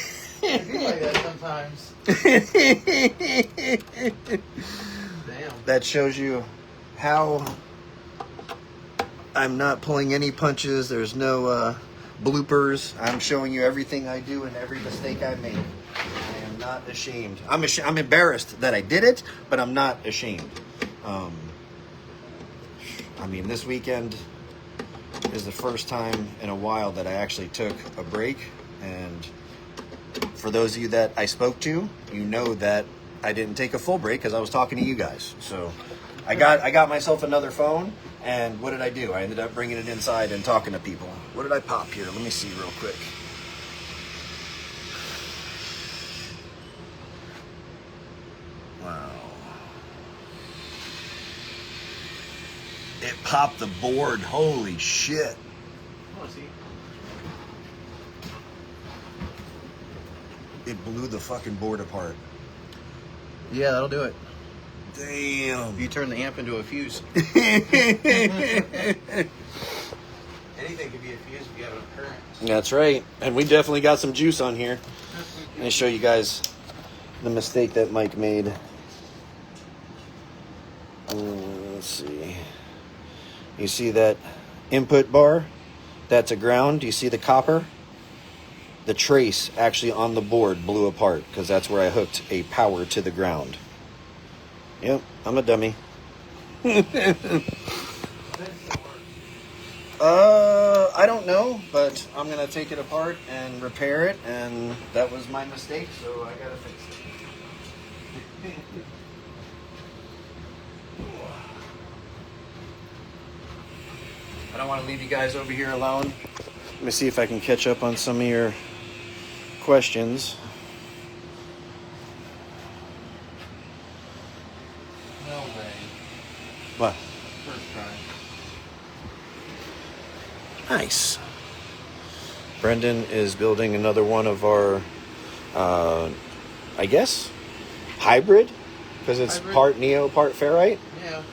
do like that sometimes. Damn. That shows you how I'm not pulling any punches. There's no bloopers. I'm showing you everything I do and every mistake I make. I am not ashamed. I'm embarrassed that I did it, but I'm not ashamed. I mean, this weekend is the first time in a while that I actually took a break. And for those of you that I spoke to, you know that I didn't take a full break because I was talking to you guys. So I got myself another phone, and what did I do? I ended up bringing it inside and talking to people. What did I pop here? Let me see real quick. Wow. It popped the board. Holy shit. Oh, see. It blew the fucking board apart. Yeah, that'll do it. Damn. You turn the amp into a fuse. Anything could be a fuse if you have a current. That's right. And we definitely got some juice on here. Let me show you guys the mistake that Mike made. Let's see. You see that input bar? That's a ground. Do you see the copper? The trace actually on the board blew apart because that's where I hooked a power to the ground. Yep, I'm a dummy. I don't know, but I'm gonna take it apart and repair it, and that was my mistake, so I gotta fix it. I don't want to leave you guys over here alone. Let me see if I can catch up on some of your questions. No way. What? First try. Nice. Brendan is building another one of our, I guess, hybrid, because it's Hybrid? part Neo, part Ferrite. Yeah.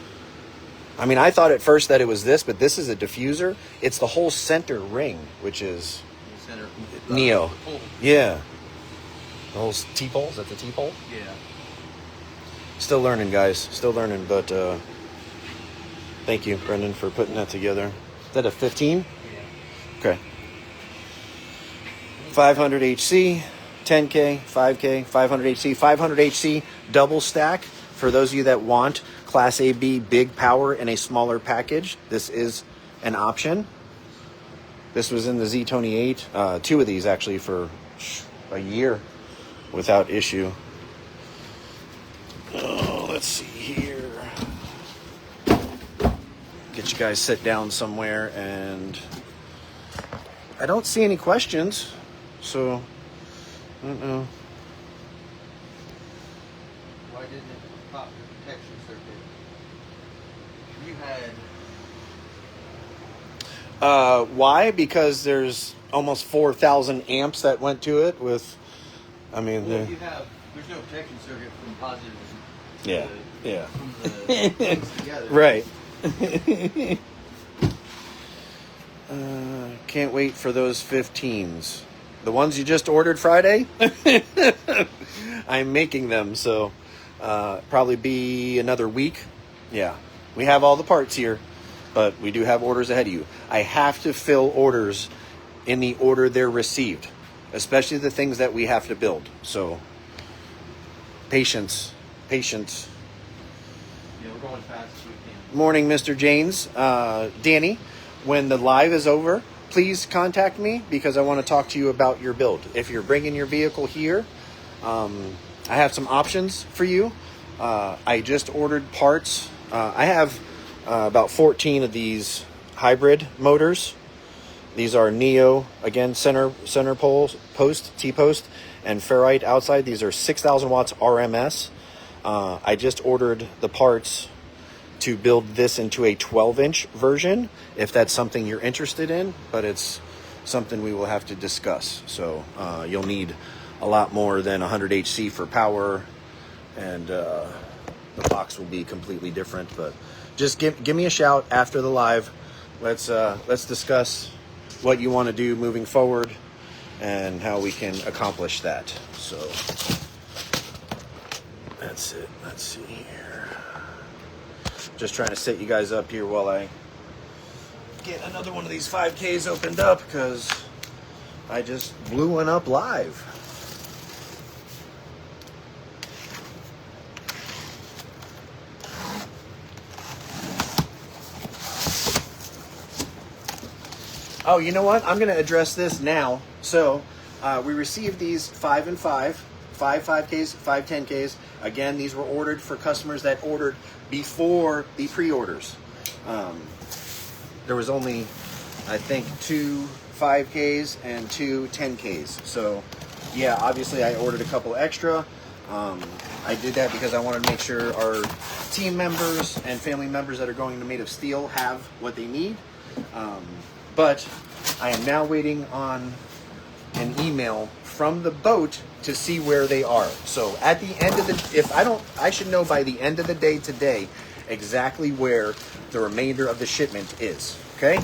I mean, I thought at first that it was this, but this is a diffuser. It's the whole center ring, which is Center. Neo. Pull. Yeah. The whole T-pole? Is that the T-pole? Yeah. Still learning, guys. Still learning, but thank you, Brendan, for putting that together. Is that a 15? Yeah. Okay. 500 HC, 10K, 5K, 500 HC, 500 HC double stack. For those of you that want Class AB big power in a smaller package, this is an option. This was in the Z-Tony 8. 2 of these actually for a year without issue. Oh, let's see here. Get you guys sit down somewhere, and I don't see any questions, so I don't know. Why didn't it pop the protection circuit? You had... Why? Because there's almost 4,000 amps that went to it with, I mean, Well, there's no protection circuit from positive yeah, yeah. from the things together. Right. Can't wait for those 15s. The ones you just ordered Friday? I'm making them, so probably be another week. Yeah. We have all the parts here, but we do have orders ahead of you. I have to fill orders in the order they're received, especially the things that we have to build. So patience. Yeah, we're going fast as we can. Morning, Mr. James. Danny, when the live is over, please contact me because I want to talk to you about your build. If you're bringing your vehicle here, I have some options for you. I just ordered parts. I have about 14 of these hybrid motors. These are Neo, again, center post, T-post, and ferrite outside. These are 6,000 watts RMS. I just ordered the parts to build this into a 12-inch version, if that's something you're interested in, but it's something we will have to discuss. So you'll need a lot more than 100 HC for power, and the box will be completely different. But just give me a shout after the live. Let's discuss what you want to do moving forward and how we can accomplish that. So that's it. Let's see here. Just trying to set you guys up here while I get another one of these 5Ks opened up, because I just blew one up live. Oh, you know what? I'm going to address this now. So, we received these 5 and 5, 5 5Ks, 5 10Ks. Again, these were ordered for customers that ordered before the pre-orders. There was only, I think, 2 5Ks and 2 10Ks. So, yeah, obviously I ordered a couple extra. I did that because I wanted to make sure our team members and family members that are going to Made of Steel have what they need. But I am now waiting on an email from the boat to see where they are. So at the end of the, I should know by the end of the day today exactly where the remainder of the shipment is. Okay?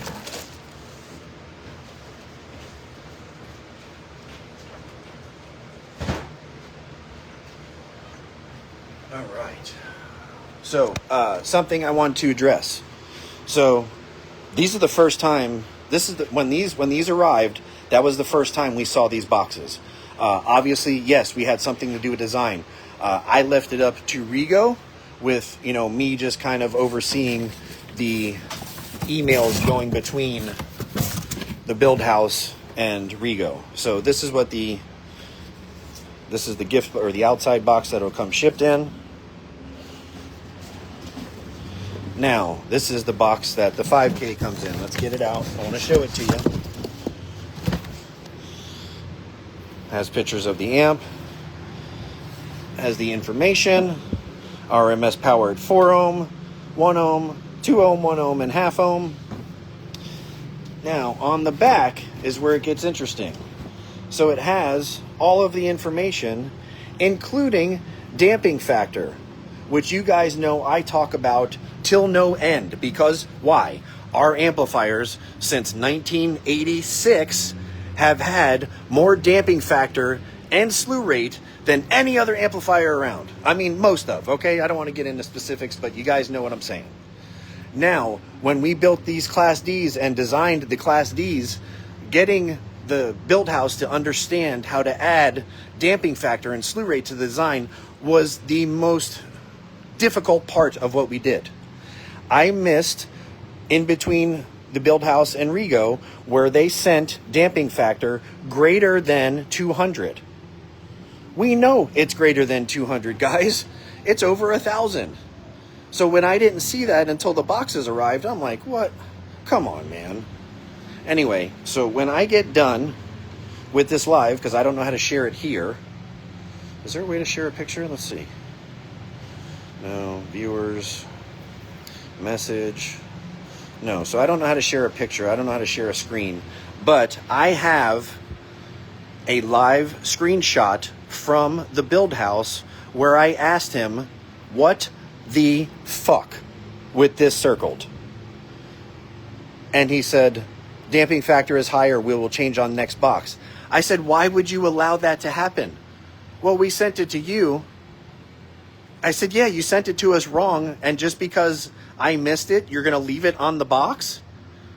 All right. So something I want to address. So these are the first time. This is when these arrived. That was the first time we saw these boxes. Obviously, yes, we had something to do with design. I left it up to Rigo, with me just kind of overseeing the emails going between the build house and Rigo. So this is the gift, or the outside box that will come shipped in. Now, this is the box that the 5K comes in. Let's get it out. I want to show it to you. Has pictures of the amp. Has the information. RMS power at 4 ohm, 1 ohm, 2 ohm, 1 ohm, and half ohm. Now, on the back is where it gets interesting. So it has all of the information, including damping factor, which you guys know I talk about till no end. Because why? Our amplifiers since 1986 have had more damping factor and slew rate than any other amplifier around. I mean, most of, okay? I don't want to get into specifics, but you guys know what I'm saying. Now, when we built these Class Ds and designed the Class Ds, getting the build house to understand how to add damping factor and slew rate to the design was the most difficult part of what we did. I missed in between the build house and Rego where they sent damping factor greater than 200. We know it's greater than 200, guys. It's over 1,000. So when I didn't see that until the boxes arrived, I'm like, what? Come on, man. Anyway, so when I get done with this live, because I don't know how to share it here. Is there a way to share a picture? Let's see. No, viewers, message. No, so I don't know how to share a picture. I don't know how to share a screen. But I have a live screenshot from the build house where I asked him, what the fuck with this circled? And he said, damping factor is higher, we will change on next box. I said, why would you allow that to happen? Well, we sent it to you. I said, yeah, you sent it to us wrong, and just because I missed it, you're going to leave it on the box?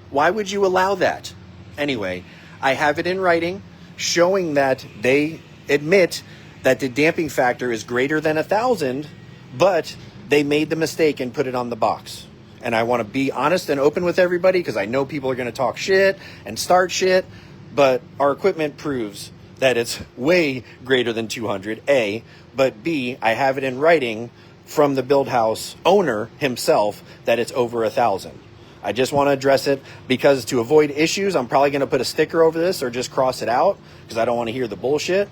Why would you allow that? Anyway, I have it in writing showing that they admit that the damping factor is greater than 1,000, but they made the mistake and put it on the box. And I want to be honest and open with everybody because I know people are going to talk shit and start shit, but our equipment proves that it's way greater than 200, A, but B, I have it in writing from the build house owner himself that it's over 1,000. I just want to address it because to avoid issues, I'm probably going to put a sticker over this or just cross it out because I don't want to hear the bullshit.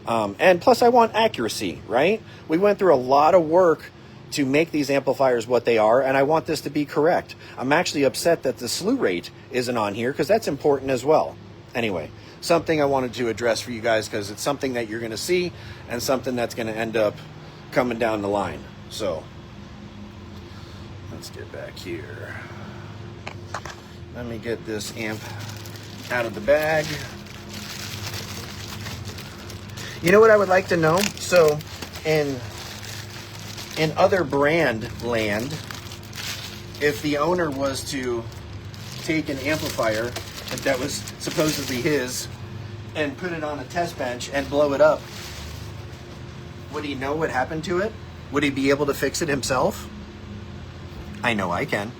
And plus I want accuracy, right? We went through a lot of work to make these amplifiers what they are, and I want this to be correct. I'm actually upset that the slew rate isn't on here because that's important as well. Anyway, something I wanted to address for you guys because it's something that you're going to see and something that's going to end up coming down the line. So, let's get back here. Let me get this amp out of the bag. You know what I would like to know? So, in other brand land, if the owner was to take an amplifier that was supposedly his and put it on a test bench and blow it up, would he know what happened to it? Would he be able to fix it himself? I know I can.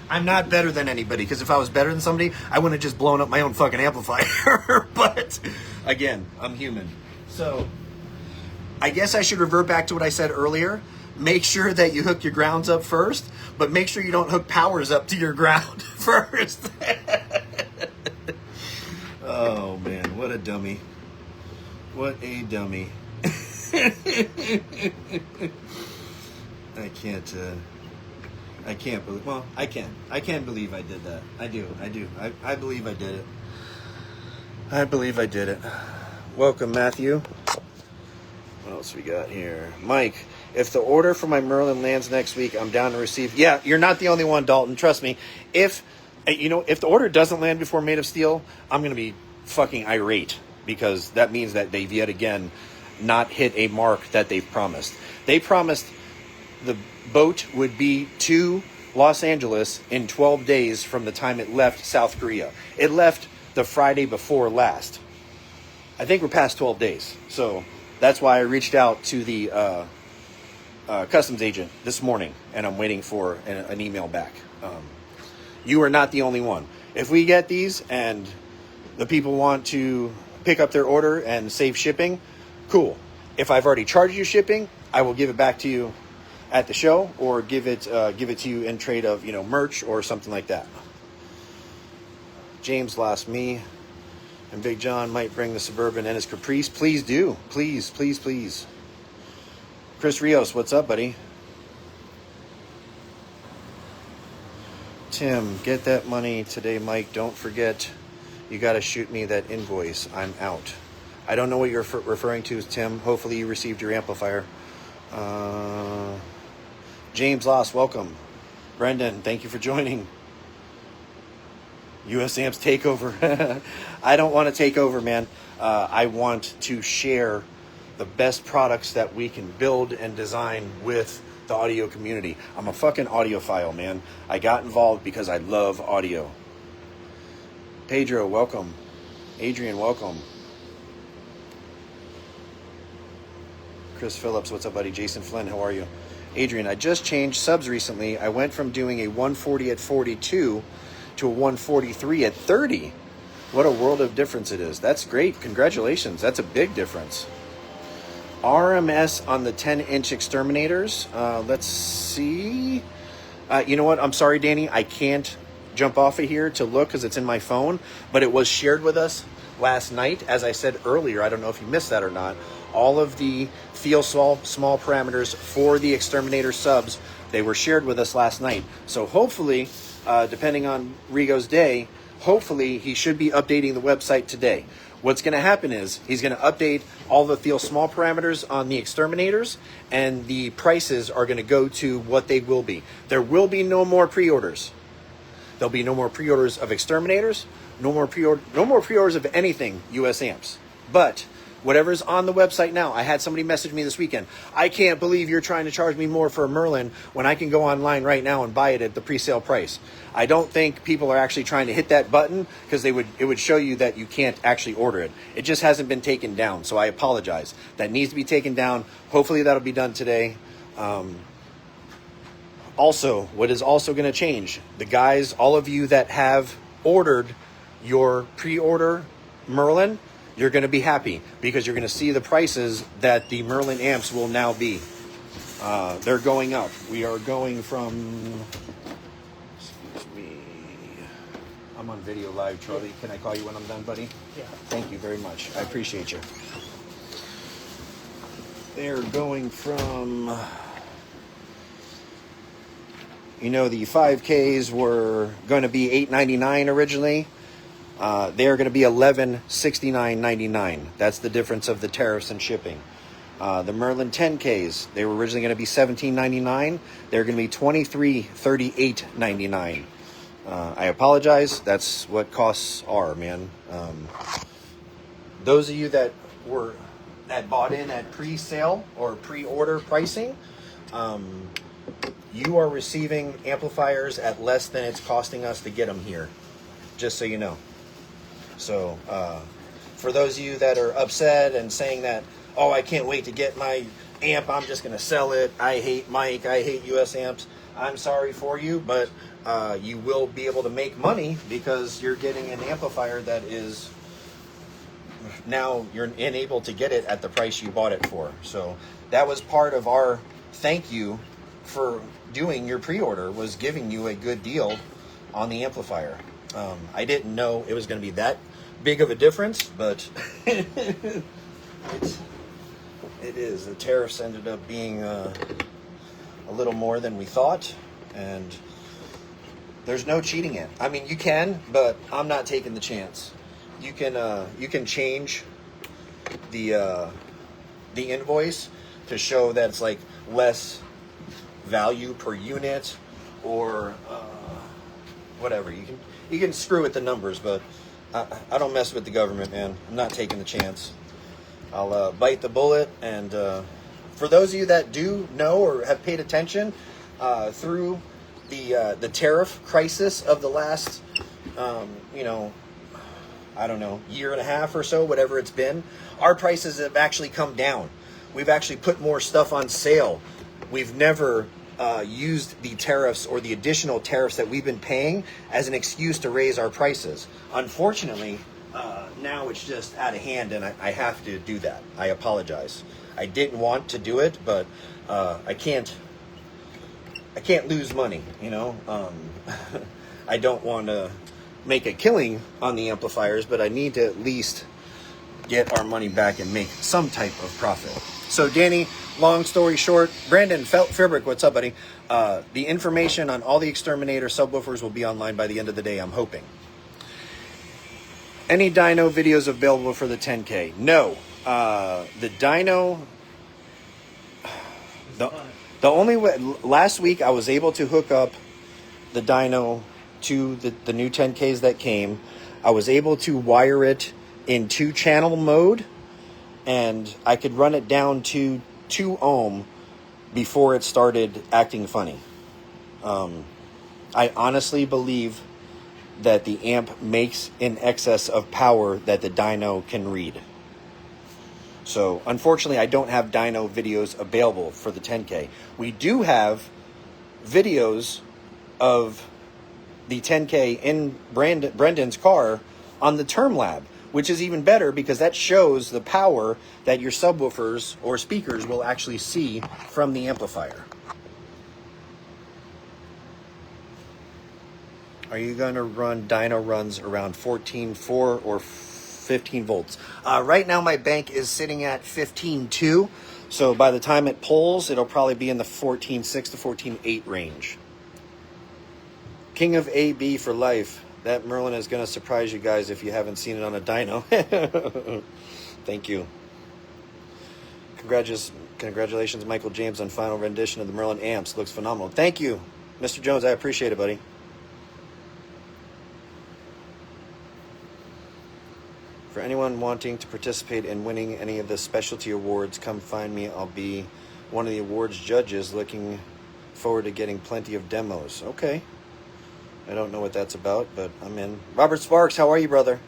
I'm not better than anybody, because if I was better than somebody, I wouldn't have just blown up my own fucking amplifier. But, again, I'm human. So, I guess I should revert back to what I said earlier. Make sure that you hook your grounds up first, but make sure you don't hook powers up to your ground first. Oh, man, what a dummy. What a dummy. I can't believe, well, I can. I can't believe I did that. I do. I believe I did it. I believe I did it. Welcome, Matthew. What else we got here? Mike, if the order for my Merlin lands next week, I'm down to receive. Yeah, you're not the only one, Dalton. Trust me. If the order doesn't land before Made of Steel, I'm going to be fucking irate because that means that they've yet again not hit a mark that they've promised. They promised the boat would be to Los Angeles in 12 days from the time it left South Korea. It left the Friday before last. I think we're past 12 days. So that's why I reached out to the customs agent this morning, and I'm waiting for an email back. You are not the only one. If we get these and the people want to pick up their order and save shipping, cool. If I've already charged you shipping, I will give it back to you at the show, or give it to you in trade of merch or something like that. James lost me, and Big John might bring the Suburban and his Caprice. Please do, please. Chris Rios, what's up, buddy? Tim, get that money today, Mike. Don't forget, you got to shoot me that invoice. I'm out. I don't know what you're referring to, Tim. Hopefully you received your amplifier. James Loss, welcome. Brendan, thank you for joining. US Amps takeover. I don't want to take over, man. I want to share the best products that we can build and design with the audio community. I'm a fucking audiophile, man. I got involved because I love audio. Pedro, welcome. Adrian, welcome. Chris Phillips, what's up, buddy? Jason Flynn, how are you? Adrian, I just changed subs recently. I went from doing a 140 at 42 to a 143 at 30. What a world of difference it is. That's great. Congratulations. That's a big difference. RMS on the 10-inch exterminators. Let's see. You know what? I'm sorry, Danny. I can't jump off of here to look because it's in my phone, but it was shared with us last night. As I said earlier, I don't know if you missed that or not. All of the feel small parameters for the exterminator subs, they were shared with us last night. So hopefully, depending on Rigo's day, hopefully he should be updating the website today. What's going to happen is he's going to update all the feel small parameters on the exterminators, and the prices are going to go to what they will be. There will be no more pre-orders. There'll be no more pre-orders of exterminators, no more pre-orders of anything US Amps. But whatever's on the website now, I had somebody message me this weekend. I can't believe you're trying to charge me more for a Merlin when I can go online right now and buy it at the pre-sale price. I don't think people are actually trying to hit that button because it would show you that you can't actually order it. It just hasn't been taken down, so I apologize. That needs to be taken down. Hopefully that'll be done today. Also, what is also going to change, the guys, all of you that have ordered your pre-order Merlin, you're going to be happy because you're going to see the prices that the Merlin amps will now be. They're going up. We are going from... Excuse me. I'm on video live, Charlie. Can I call you when I'm done, buddy? Yeah. Thank you very much. I appreciate you. They're going from... You know, the 5Ks were going to be $8.99 originally. They're going to be $1169.99. That's the difference of the tariffs and shipping. The Merlin 10Ks, they were originally going to be $17.99. They're going to be $2338.99. I apologize. That's what costs are, man. Those of you that bought in at pre-sale or pre-order pricing, you are receiving amplifiers at less than it's costing us to get them here, just so you know. So for those of you that are upset and saying that, oh, I can't wait to get my amp, I'm just going to sell it, I hate Mike, I hate US Amps, I'm sorry for you, but you will be able to make money because you're getting an amplifier that is now you're unable to get it at the price you bought it for. So that was part of our thank you for doing your pre-order, was giving you a good deal on the amplifier. I didn't know it was going to be that big of a difference, but it is. The tariffs ended up being a little more than we thought, and there's no cheating it. I mean, you can, but I'm not taking the chance. You can change the invoice to show that it's like less value per unit or whatever. You can screw with the numbers, but I don't mess with the government, man. I'm not taking the chance. I'll bite the bullet. And for those of you that do know or have paid attention through the tariff crisis of the last, I don't know, year and a half or so, whatever it's been, our prices have actually come down. We've actually put more stuff on sale. We've never used the tariffs or the additional tariffs that we've been paying as an excuse to raise our prices. Unfortunately, now it's just out of hand, and I have to do that. I apologize. I didn't want to do it, but I can't lose money, you know. I don't want to make a killing on the amplifiers, but I need to at least get our money back and make some type of profit. So Danny, long story short, Brandon Fabric, what's up, buddy? The information on all the Exterminator subwoofers will be online by the end of the day, I'm hoping. Any dyno videos available for the 10K? No. The dyno... The only way... Last week, I was able to hook up the dyno to the new 10Ks that came. I was able to wire it in 2-channel mode, and I could run it down to 2 ohm before it started acting funny. I honestly believe that the amp makes in excess of power that the dyno can read. So unfortunately, I don't have dyno videos available for the 10K. We do have videos of the 10K in Brendan's car on the Term Lab, which is even better because that shows the power that your subwoofers or speakers will actually see from the amplifier. Are you going to run dyno runs around 14.4 or 15 volts? Right now my bank is sitting at 15.2, so by the time it pulls, it'll probably be in the 14.6 to 14.8 range. King of AB for life. That Merlin is going to surprise you guys if you haven't seen it on a dyno. Thank you. Congratulations, Michael James, on final rendition of the Merlin amps. Looks phenomenal. Thank you, Mr. Jones. I appreciate it, buddy. For anyone wanting to participate in winning any of the specialty awards, come find me. I'll be one of the awards judges. Looking forward to getting plenty of demos. Okay. I don't know what that's about, but I'm in. Robert Sparks, how are you, brother?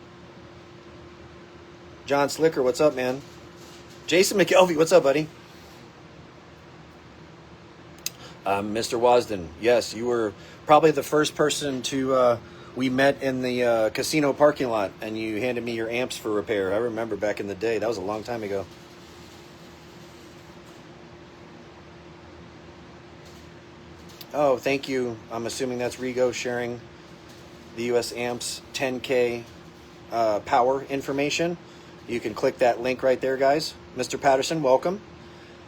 John Slicker, what's up, man? Jason McKelvey, what's up, buddy? Mr. Wasden, yes, you were probably the first person to... we met in the casino parking lot, and you handed me your amps for repair. I remember back in the day. That was a long time ago. Oh, thank you. I'm assuming that's Rigo sharing the US Amps 10K power information. You can click that link right there, guys. Mr. Patterson, welcome.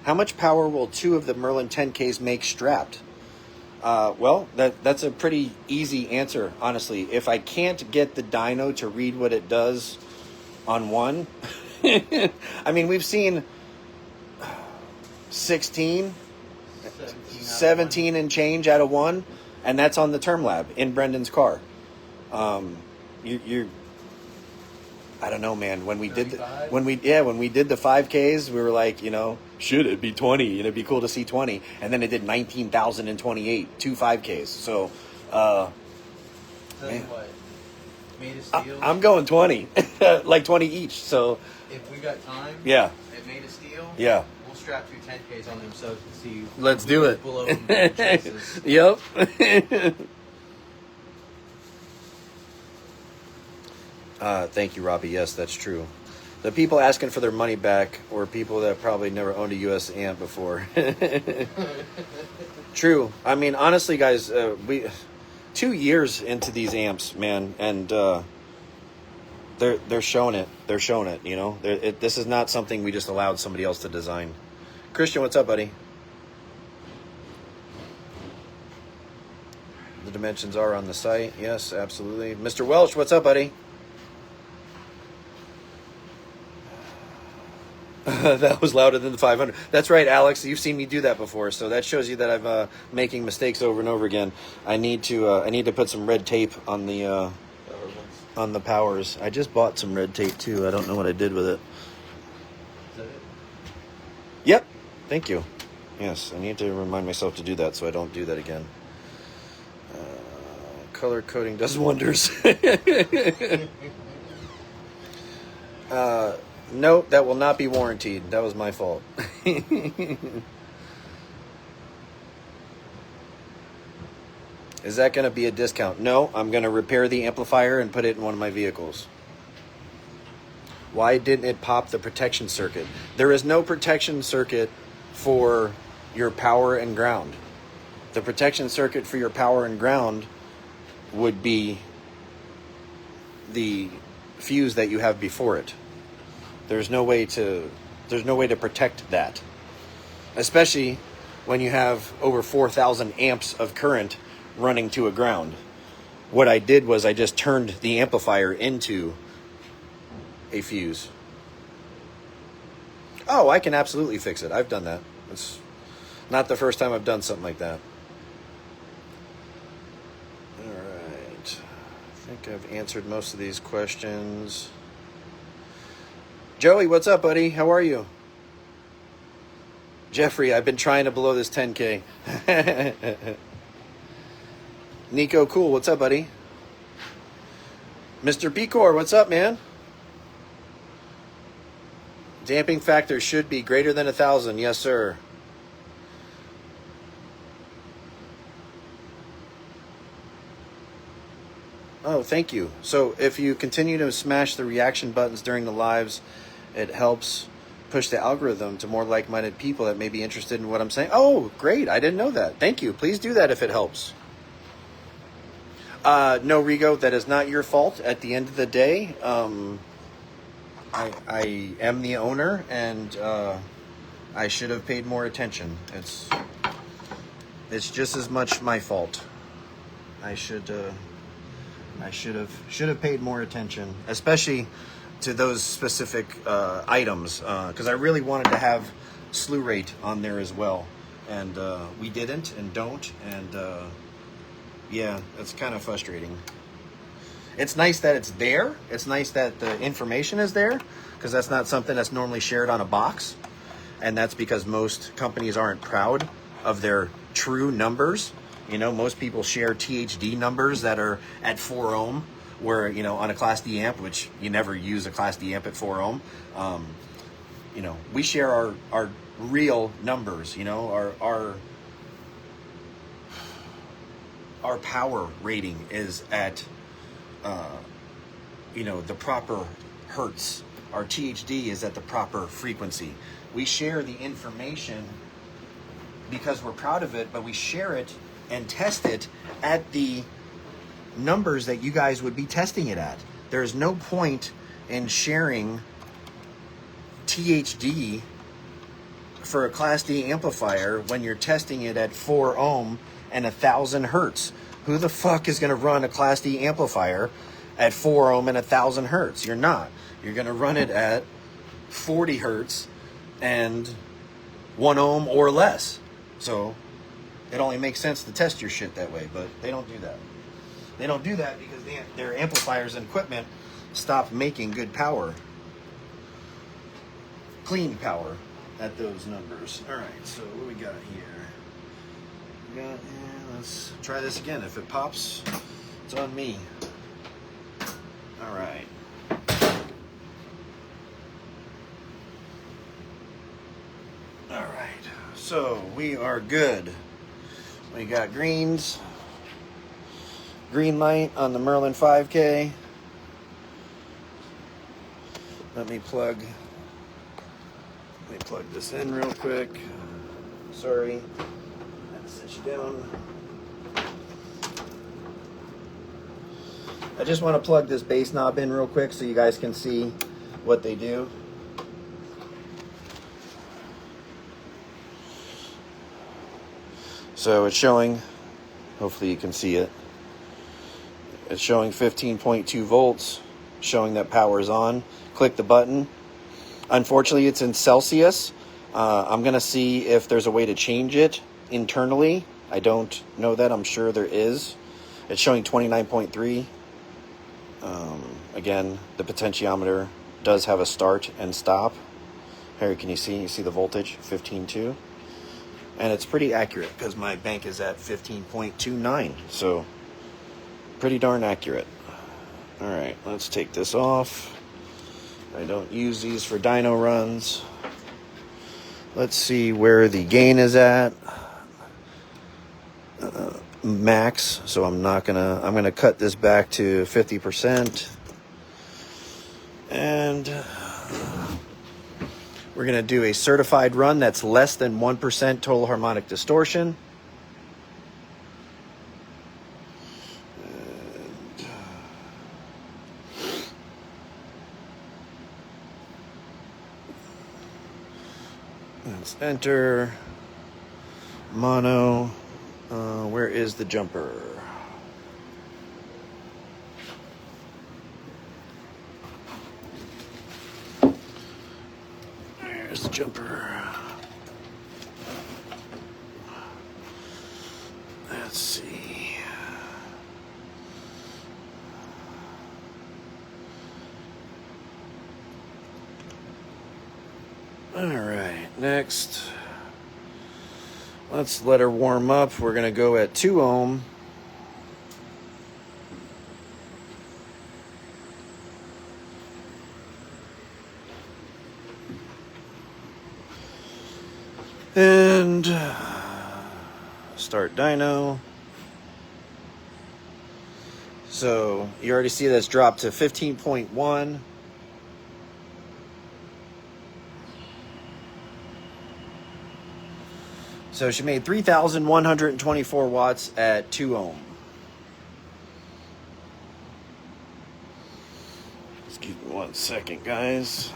How much power will 2 of the Merlin 10Ks make strapped? Well, that's a pretty easy answer, honestly. If I can't get the dyno to read what it does on one, I mean, we've seen 16, 17 and change out of 1, and that's on the Term Lab in Brendan's car. You're I don't know, man. When we did the 5Ks, we were like, should it be 20? It'd be cool to see 20. And then it did 19,028, 2 5Ks. So, man. What? Made of steel. I'm going 20, like 20 each. So, if we got time, yeah, it made of steel. Yeah, we'll strap 2 10Ks on them so to see. Let's do it. Below them. Yep. Thank you, Robbie. Yes, that's true. The people asking for their money back or people that probably never owned a US amp before. True. I mean, honestly, guys, we 2 years into these amps, man, and they're showing it. They're showing it. This is not something we just allowed somebody else to design. Christian, what's up, buddy? The dimensions are on the site. Yes, absolutely. Mr. Welch, what's up, buddy? That was louder than the 500. That's right, Alex. You've seen me do that before, so that shows you that I'm making mistakes over and over again. I need to put some red tape on the powers. I just bought some red tape too. I don't know what I did with it. Is that it? Yep. Thank you. Yes, I need to remind myself to do that so I don't do that again. Color coding does wonders. No, that will not be warranted. That was my fault. Is that going to be a discount? No, I'm going to repair the amplifier and put it in one of my vehicles. Why didn't it pop the protection circuit? There is no protection circuit for your power and ground. The protection circuit for your power and ground would be the fuse that you have before it. There's no way to protect that, especially when you have over 4,000 amps of current running to a ground. What I did was I just turned the amplifier into a fuse. Oh, I can absolutely fix it. I've done that. It's not the first time I've done something like that. All right. think I've answered most of these questions. Joey, what's up, buddy? How are you? Jeffrey, I've been trying to blow this 10K. Nico, cool. What's up, buddy? Mr. Picor, what's up, man? Damping factor should be greater than 1,000. Yes, sir. Oh, thank you. So if you continue to smash the reaction buttons during the lives, it helps push the algorithm to more like-minded people that may be interested in what I'm saying. Oh, great. I didn't know that. Thank you. Please do that if it helps. No, Rigo, that is not your fault. At the end of the day, I am the owner, and I should have paid more attention. It's just as much my fault. I should have paid more attention, especially to those specific items, because I really wanted to have slew rate on there as well, and we didn't and don't, and yeah, it's kind of frustrating. It's nice that it's there. It's nice that the information is there, because that's not something that's normally shared on a box, and that's because most companies aren't proud of their true numbers. You know, most people share THD numbers that are at 4 ohm, where, you know, on a Class D amp, which you never use a Class D amp at 4 ohm, you know, we share our real numbers, you know, our power rating is at, you know, the proper hertz. Our THD is at the proper frequency. We share the information because we're proud of it, but we share it and test it at the numbers that you guys would be testing it at. There's no point in sharing THD for a Class D amplifier when you're testing it at 4 ohm and 1,000 hertz. Who the fuck is going to run a Class D amplifier at 4 ohm and 1,000 hertz? You're not. You're going to run it at 40 hertz and 1 ohm or less. So it only makes sense to test your shit that way, but they don't do that. They don't do that because their amplifiers and equipment stop making good power, clean power at those numbers. All right, so what we got here? Let's try this again. If it pops, it's on me. All right. All right, so we are good. We got greens. Green light on the Merlin 5K. Let me plug this in real quick. Sorry, I had to sit you down. I just want to plug this bass knob in real quick so you guys can see what they do. So it's showing, hopefully you can see it. It's showing 15.2 volts, showing that power is on. Click the button. Unfortunately, it's in Celsius. I'm going to see if there's a way to change it internally. I don't know that. I'm sure there is. It's showing 29.3. Again, the potentiometer does have a start and stop. Here, can you see? You see the voltage, 15.2. And it's pretty accurate because my bank is at 15.29. So pretty darn accurate. All right, let's take this off. I don't use these for dyno runs. Let's see where the gain is at. Max, so I'm gonna cut this back to 50%. And we're gonna do a certified run that's less than 1% total harmonic distortion. Let's enter mono. Where is the jumper? There's the jumper. Let's see. All right, next. Let's let her warm up. We're going to go at 2 ohm. And start dyno. So you already see that's dropped to 15.1. So she made 3,124 watts at 2 ohm. Just give me 1 second, guys.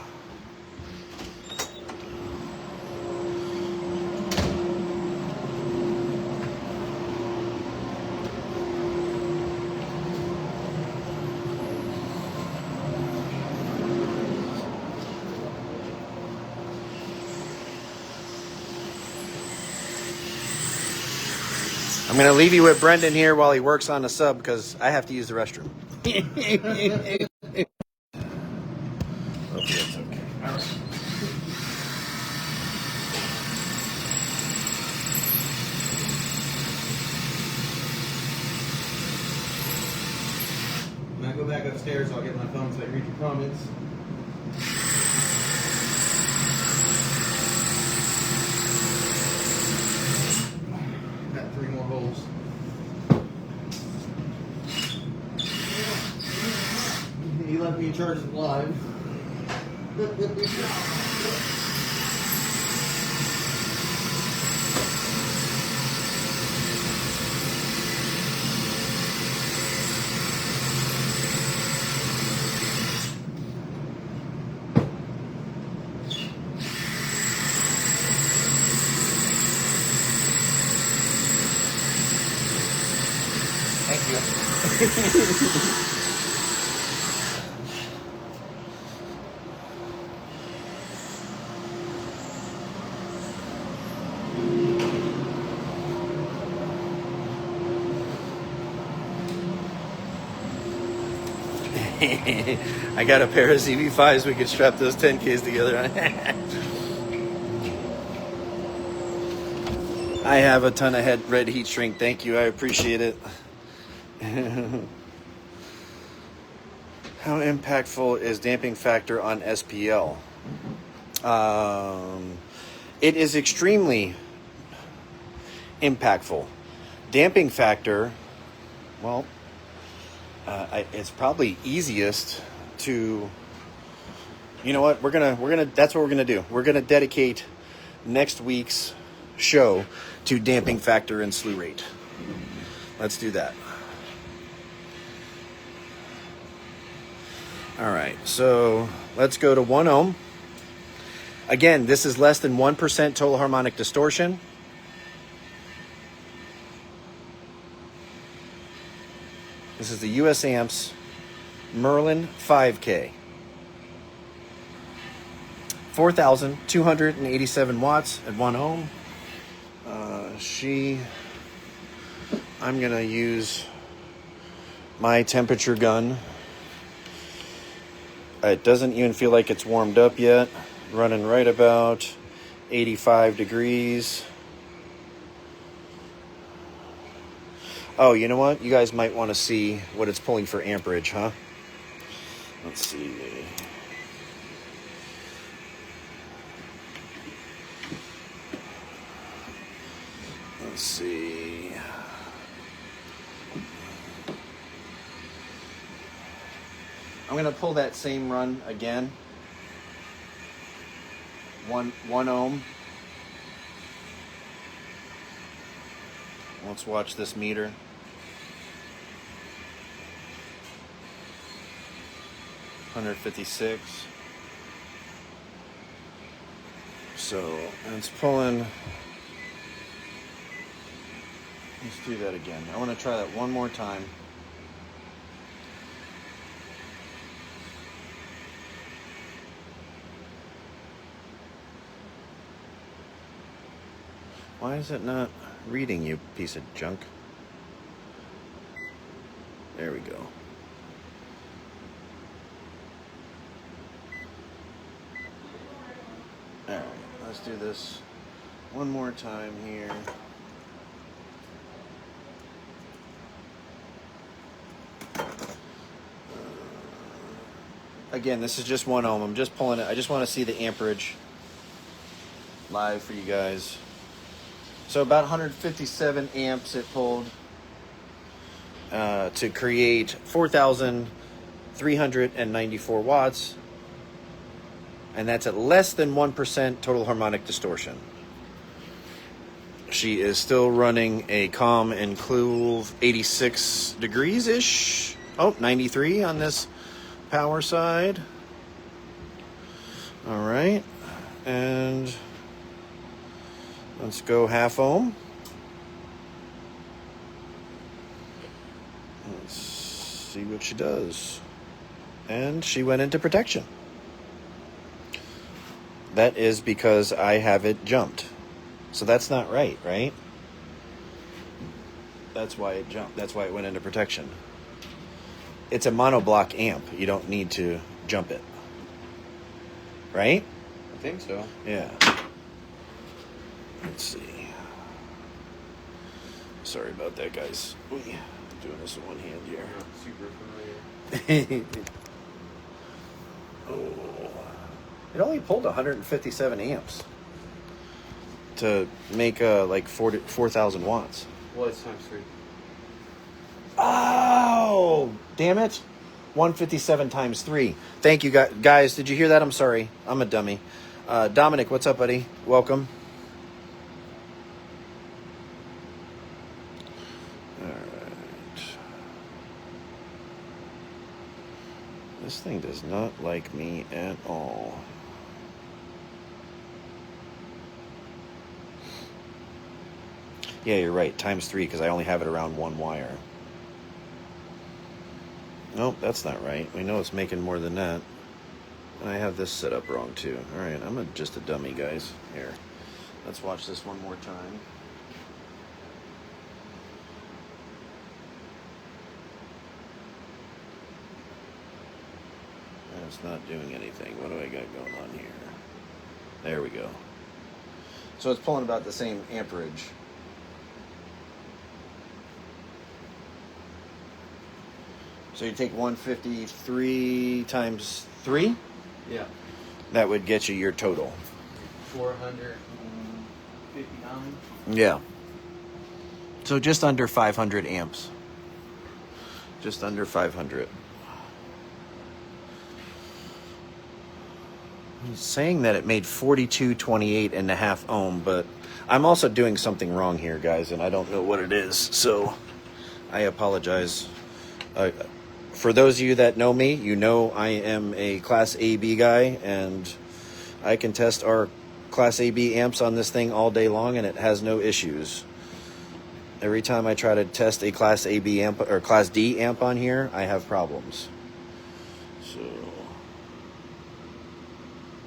I'm going to leave you with Brendan here while he works on the sub because I have to use the restroom. Okay, it's okay. All right. When I go back upstairs, I'll get my phone so I can read your comments. Got 3 more holes. He left me in charge of live. Thank you. I got a pair of ZV5s. We could strap those 10Ks together. I have a ton of red heat shrink. Thank you. I appreciate it. How impactful is damping factor on SPL? It is extremely impactful. Damping factor, well, it's probably easiest to, you know what, that's what we're gonna do. We're gonna dedicate next week's show to damping factor and slew rate. Let's do that. All right, so let's go to 1 ohm. Again, this is less than 1% total harmonic distortion. This is the US Amps Merlin 5K. 4,287 watts at 1 ohm. I'm gonna use my temperature gun. It doesn't even feel like it's warmed up yet. Running right about 85 degrees. Oh, you know what? You guys might want to see what it's pulling for amperage, huh? Let's see. Let's see. I'm going to pull that same run again. One ohm. Let's watch this meter. $156. So it's pulling. Let's do that again. I want to try that one more time. Why is it not reading, you piece of junk? There we go. All right, let's do this one more time here. Again, this is just 1 ohm. I'm just pulling it. I just want to see the amperage live for you guys. So about 157 amps it pulled to create 4,394 watts. And that's at less than 1% total harmonic distortion. She is still running a calm and cool 86 degrees-ish. Oh, 93 on this power side. All right. And let's go half ohm. Let's see what she does. And she went into protection. That is because I have it jumped. So that's not right, right? That's why it jumped. That's why it went into protection. It's a monoblock amp. You don't need to jump it. Right? I think so. Yeah. Let's see. Sorry about that, guys. I'm doing this in one hand here. Not super familiar. Oh. It only pulled 157 amps to make like 4,000 watts. Well, it's times 3. Oh, damn it. 157 times 3. Thank you, guys. Did you hear that? I'm sorry. I'm a dummy. Dominic, what's up, buddy? Welcome. All right. This thing does not like me at all. Yeah, you're right. Times 3 because I only have it around 1 wire. Nope, that's not right. We know it's making more than that. And I have this set up wrong too. All right, I'm just a dummy, guys. Here, let's watch this one more time. And it's not doing anything. What do I got going on here? There we go. So it's pulling about the same amperage. So you take 153 times 3? Yeah. That would get you your total. 459. Yeah. So just under 500 amps. Just under 500. It's saying that it made 4228 and a half ohm, but I'm also doing something wrong here, guys, and I don't know what it is. So I apologize. For those of you that know me, you know I am a Class AB guy, and I can test our Class AB amps on this thing all day long, and it has no issues. Every time I try to test a Class AB amp or Class D amp on here, I have problems. So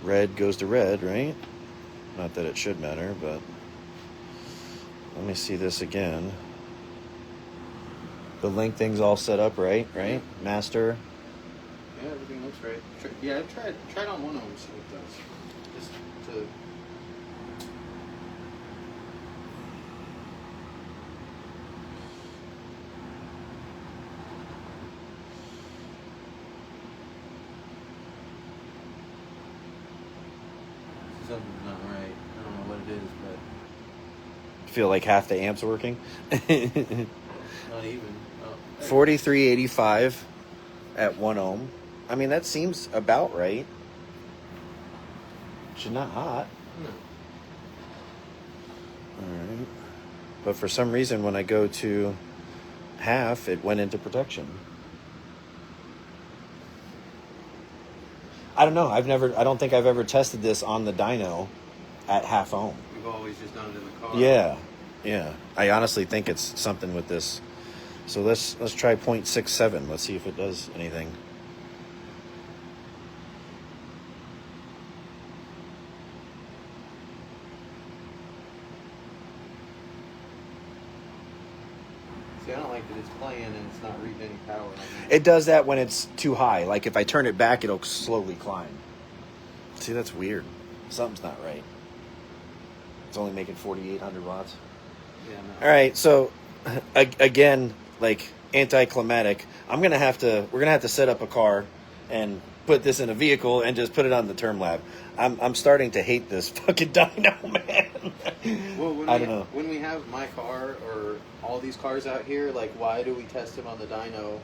red goes to red, right? Not that it should matter, but let me see this again. The link thing's all set up, right? Master. Yeah, everything looks right. Yeah, I tried on 1 ohm, see what it does. Just to. Something's not right. I don't know what it is, but Feel like half the amp's working. not even. Oh, 4385 at 1 ohm. I mean, that seems about right. She's not hot. no. All right. But for some reason, when I go to half, it went into protection. I don't know. I don't think I've ever tested this on the dyno at half ohm. We've always just done it in the car. Yeah. I honestly think it's something with this. So let's try 0.67. Let's see if it does anything. See, I don't like that it's playing and it's not reading any power. It does that when it's too high. Like if I turn it back, it'll slowly climb. See, that's weird. Something's not right. It's only making 4,800 watts. Yeah. No. All right, so again, like anticlimactic. We're gonna have to set up a car and put this in a vehicle and just put it on the term lab. I'm starting to hate this fucking dyno, man. Well, I don't know. When we have my car or all these cars out here, like, why do we test them on the dyno?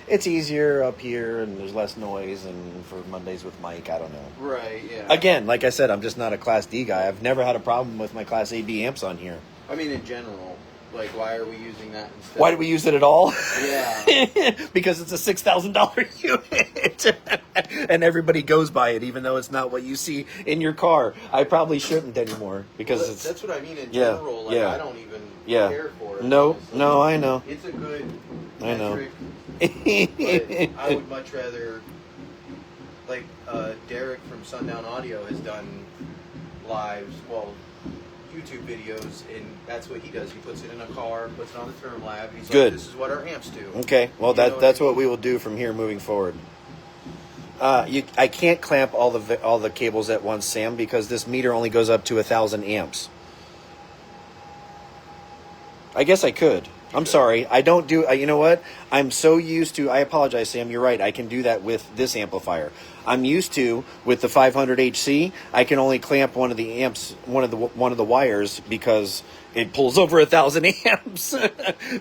It's easier up here and there's less noise, and for Mondays with Mike, I don't know. Right. Yeah. Again, like I said, I'm just not a Class D guy. I've never had a problem with my Class AB amps on here. I mean, in general, like, why are we using that instead? Why do we use it at all? Yeah. Because it's a $6,000 unit, and everybody goes by it, even though it's not what you see in your car. I probably shouldn't anymore because Well, it's. that's what I mean in Yeah, general. Like, yeah. I don't even Yeah. care for it. No, honestly. no, I know. It's a good I know. metric, but I would much rather, like, Derek from Sundown Audio has done lives, well, YouTube videos, and that's what he does. He puts it in a car, puts it on the term lab. He's Good. like, this is what our amps do. Okay, well You know that's I mean? what we will do from here moving forward. I can't clamp all the cables at once, Sam, because this meter only goes up to 1,000 amps. I guess I could. I'm sorry. I don't do. You know what? I'm so used to. I apologize, Sam. You're right. I can do that with this amplifier. I'm used to with the 500 HC. I can only clamp one of the amps, one of the wires, because it pulls over 1,000 amps.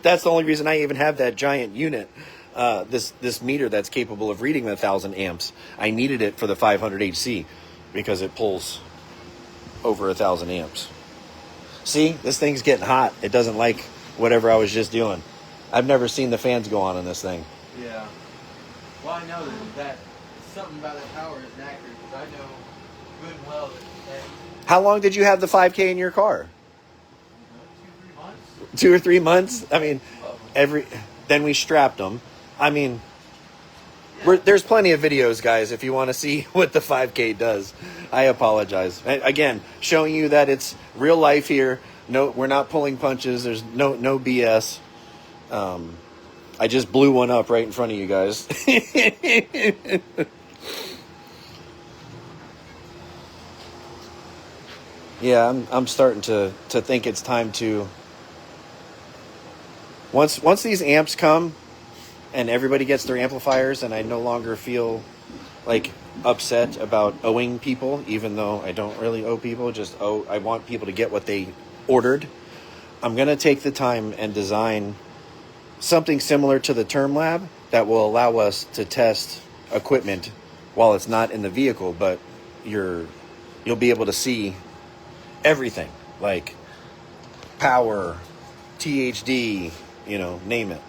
That's the only reason I even have that giant unit. This meter that's capable of reading 1,000 amps. I needed it for the 500 HC because it pulls over 1,000 amps. See, this thing's getting hot. It doesn't like whatever I was just doing. I've never seen the fans go on this thing. Yeah. Well, I know that something about that power isn't accurate, because I know good and well that How long did you have the 5K in your car? 2-3 months. 2 or 3 months? I mean, then we strapped them. I mean, there's plenty of videos, guys, if you want to see what the 5K does. I apologize. Again, showing you that it's real life here. No, we're not pulling punches. There's no BS. I just blew one up right in front of you guys. Yeah, I'm starting to think it's time to. Once these amps come, and everybody gets their amplifiers, and I no longer feel like upset about owing people, even though I don't really owe people. I want people to get what they ordered. I'm gonna take the time and design something similar to the Term Lab that will allow us to test equipment while it's not in the vehicle, but you'll be able to see everything, like power, THD, name it.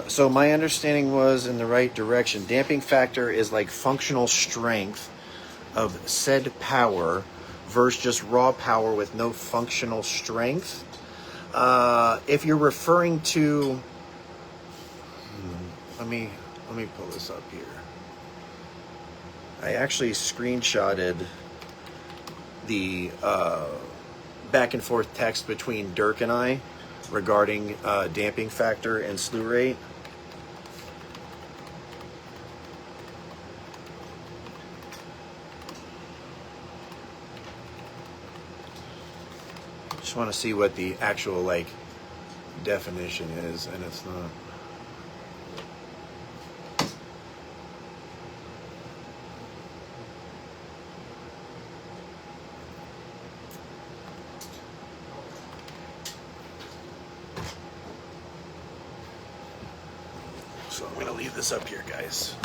So my understanding was in the right direction. Damping factor is like functional strength of said power versus just raw power with no functional strength. If you're referring to, let me pull this up here. I actually screenshotted the back and forth text between Dirk and I regarding damping factor and slew rate. Just want to see what the actual definition is, and it's not. So I'm going to leave this up here, guys.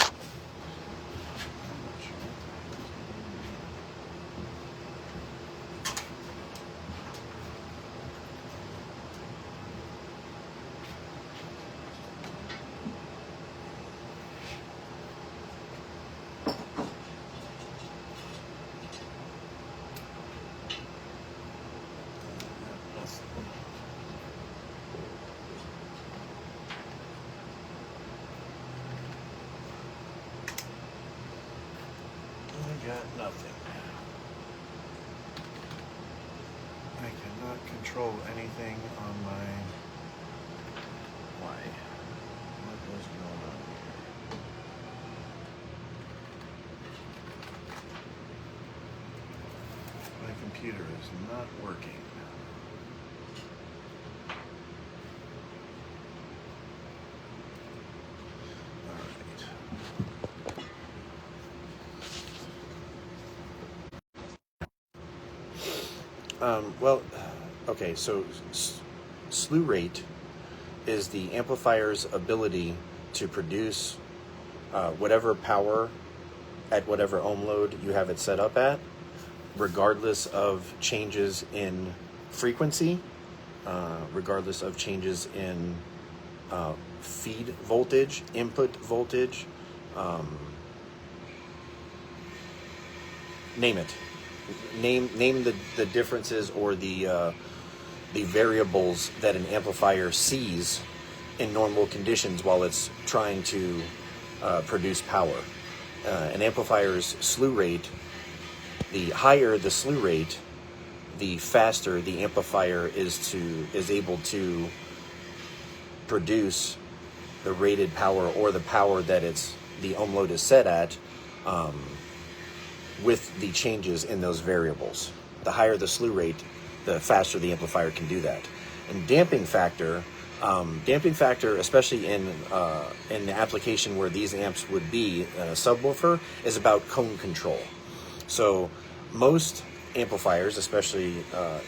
Got nothing. I cannot control anything on my. Why? What is going on here? computer is not working. Well, okay, so slew rate is the amplifier's ability to produce whatever power at whatever ohm load you have it set up at, regardless of changes in frequency, regardless of changes in feed voltage, input voltage, name it. Name the differences or the variables that an amplifier sees in normal conditions while it's trying to produce power. An amplifier's slew rate, the higher the slew rate, the faster the amplifier is able to produce the rated power or the power that the ohm load is set at, with the changes in those variables. The higher the slew rate, the faster the amplifier can do that. And damping factor, especially in the application where these amps would be a subwoofer, is about cone control. So most amplifiers, especially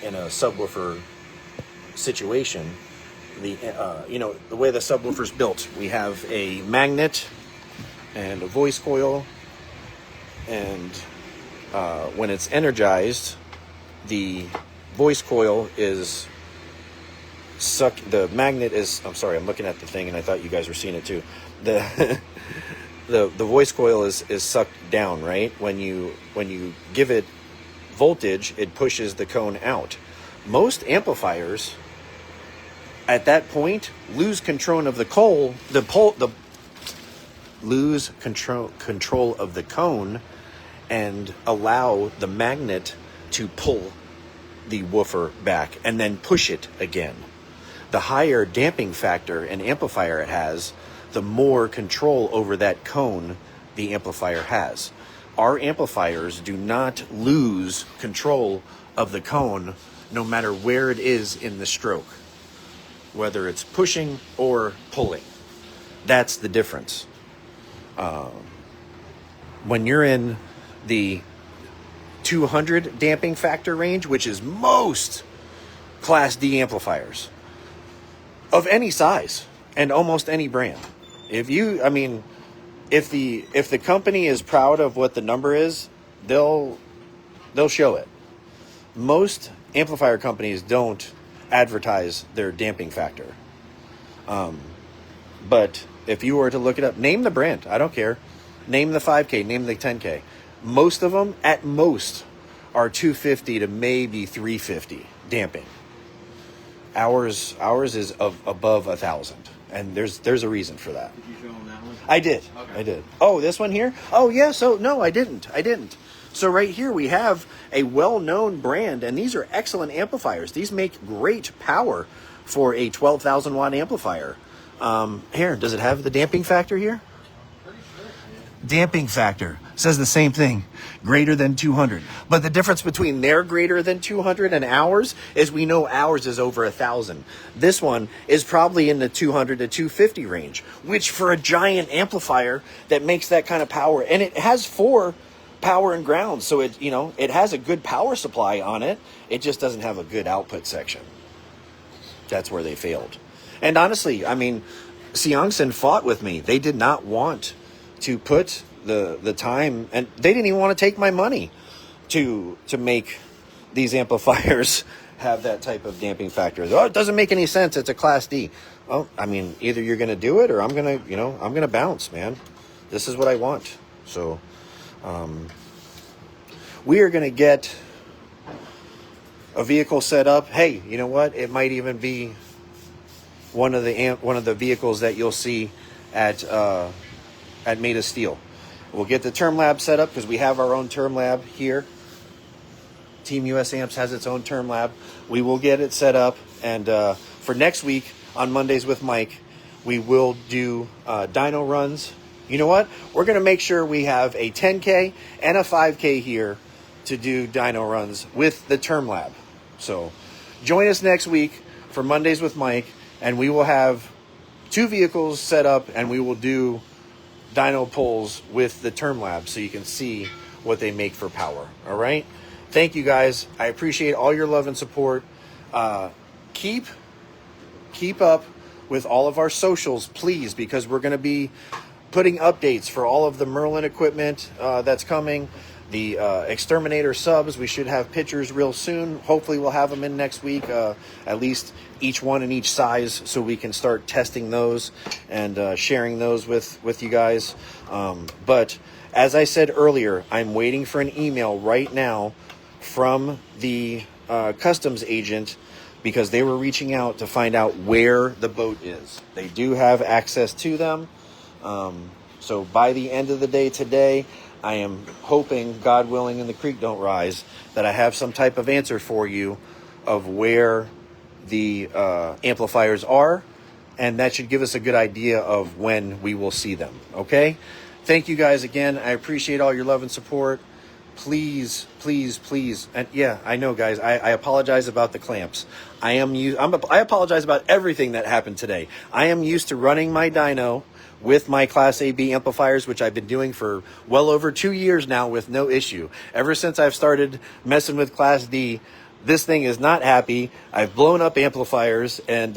in a subwoofer situation, the way the subwoofer's built, we have a magnet and a voice coil, and when it's energized, the voice coil is the magnet is, I'm sorry, I'm looking at the thing and I thought you guys were seeing it too. The voice coil is sucked down, right? When you give it voltage, it pushes the cone out. Most amplifiers at that point lose control of the lose control of the cone and allow the magnet to pull the woofer back and then push it again. The higher damping factor an amplifier has, the more control over that cone the amplifier has. Our amplifiers do not lose control of the cone no matter where it is in the stroke, whether it's pushing or pulling. That's the difference. When you're in the 200 damping factor range, which is most Class D amplifiers of any size and almost any brand. If the company is proud of what the number is, they'll show it. Most amplifier companies don't advertise their damping factor. But if you were to look it up, name the brand, I don't care. Name the 5K, name the 10K. Most of them, at most, are 250 to maybe 350 damping. Ours is above 1,000, and there's a reason for that. Did you show them that one? I did. Okay. I did. Oh, this one here? Oh, yeah. So no, I didn't. So right here we have a well-known brand, and these are excellent amplifiers. These make great power for a 12,000 watt amplifier. Here, does it have the damping factor here? Pretty sure. Damping factor says the same thing, greater than 200. But the difference between their greater than 200 and ours is we know ours is over 1,000. This one is probably in the 200 to 250 range, which for a giant amplifier that makes that kind of power, and it has 4 power and ground, so it has a good power supply on it. It just doesn't have a good output section. That's where they failed. And honestly, Seongson fought with me. They did not want to put the time, and they didn't even want to take my money to make these amplifiers have that type of damping factor. Oh, it doesn't make any sense. It's a Class D. Well, either you're going to do it or I'm going to bounce, man. This is what I want. So, we are going to get a vehicle set up. Hey, you know what? It might even be one of the vehicles that you'll see at Made of Steel. We'll get the term lab set up because we have our own term lab here. Team US Amps has its own term lab. We will get it set up, and for next week on Mondays with Mike, we will do dyno runs. You know what? We're going to make sure we have a 10K and a 5K here to do dyno runs with the Term Lab. So join us next week for Mondays with Mike, and we will have 2 vehicles set up, and we will do dyno pulls with the Term Lab so you can see what they make for power. All right? Thank you guys. I appreciate all your love and support. Keep up with all of our socials, please, because we're going to be putting updates for all of the Merlin equipment that's coming. The Exterminator subs, we should have pictures real soon. Hopefully we'll have them in next week, at least each one in each size, so we can start testing those and sharing those with you guys. But as I said earlier, I'm waiting for an email right now from the customs agent, because they were reaching out to find out where the boat is. They do have access to them. So by the end of the day today, I am hoping, God willing and the creek don't rise, that I have some type of answer for you of where the amplifiers are, and that should give us a good idea of when we will see them. Okay? Thank you guys again. I appreciate all your love and support. Please, please, please. And yeah, I know, guys, I apologize about the clamps. I apologize about everything that happened today. I am used to running my dyno with my Class AB amplifiers, which I've been doing for well over 2 years now with no issue. Ever since I've started messing with Class D, this thing is not happy. I've blown up amplifiers, and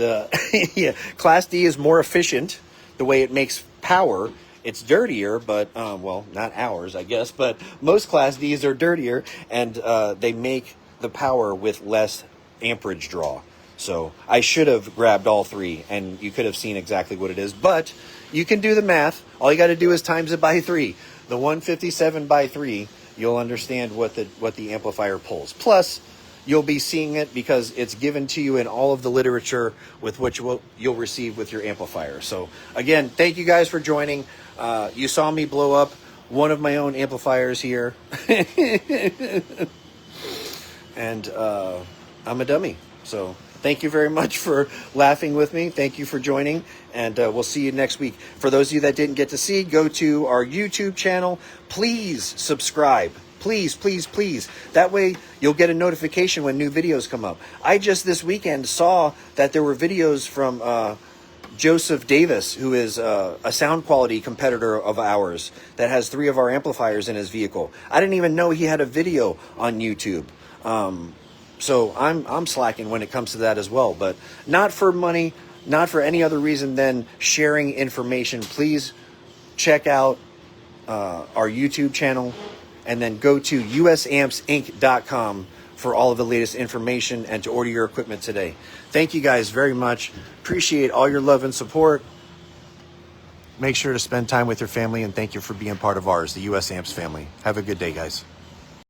yeah, Class D is more efficient the way it makes power. It's dirtier, but, well, not ours, I guess, but most Class Ds are dirtier, and they make the power with less amperage draw. So I should have grabbed all 3, and you could have seen exactly what it is, but you can do the math. All you got to do is times it by 3. The 157 by 3, you'll understand what the amplifier pulls. Plus, you'll be seeing it because it's given to you in all of the literature with which you'll receive with your amplifier. So again, thank you guys for joining. You saw me blow up one of my own amplifiers here. And I'm a dummy. So thank you very much for laughing with me. Thank you for joining, and we'll see you next week. For those of you that didn't get to see, go to our YouTube channel. Please subscribe. Please, please, please. That way you'll get a notification when new videos come up. I just this weekend saw that there were videos from Joseph Davis, who is a sound quality competitor of ours that has 3 of our amplifiers in his vehicle. I didn't even know he had a video on YouTube. So I'm slacking when it comes to that as well, but not for money, not for any other reason than sharing information. Please check out our YouTube channel, and then go to usampsinc.com for all of the latest information and to order your equipment today. Thank you guys very much. Appreciate all your love and support. Make sure to spend time with your family, and thank you for being part of ours, the US Amps family. Have a good day, guys.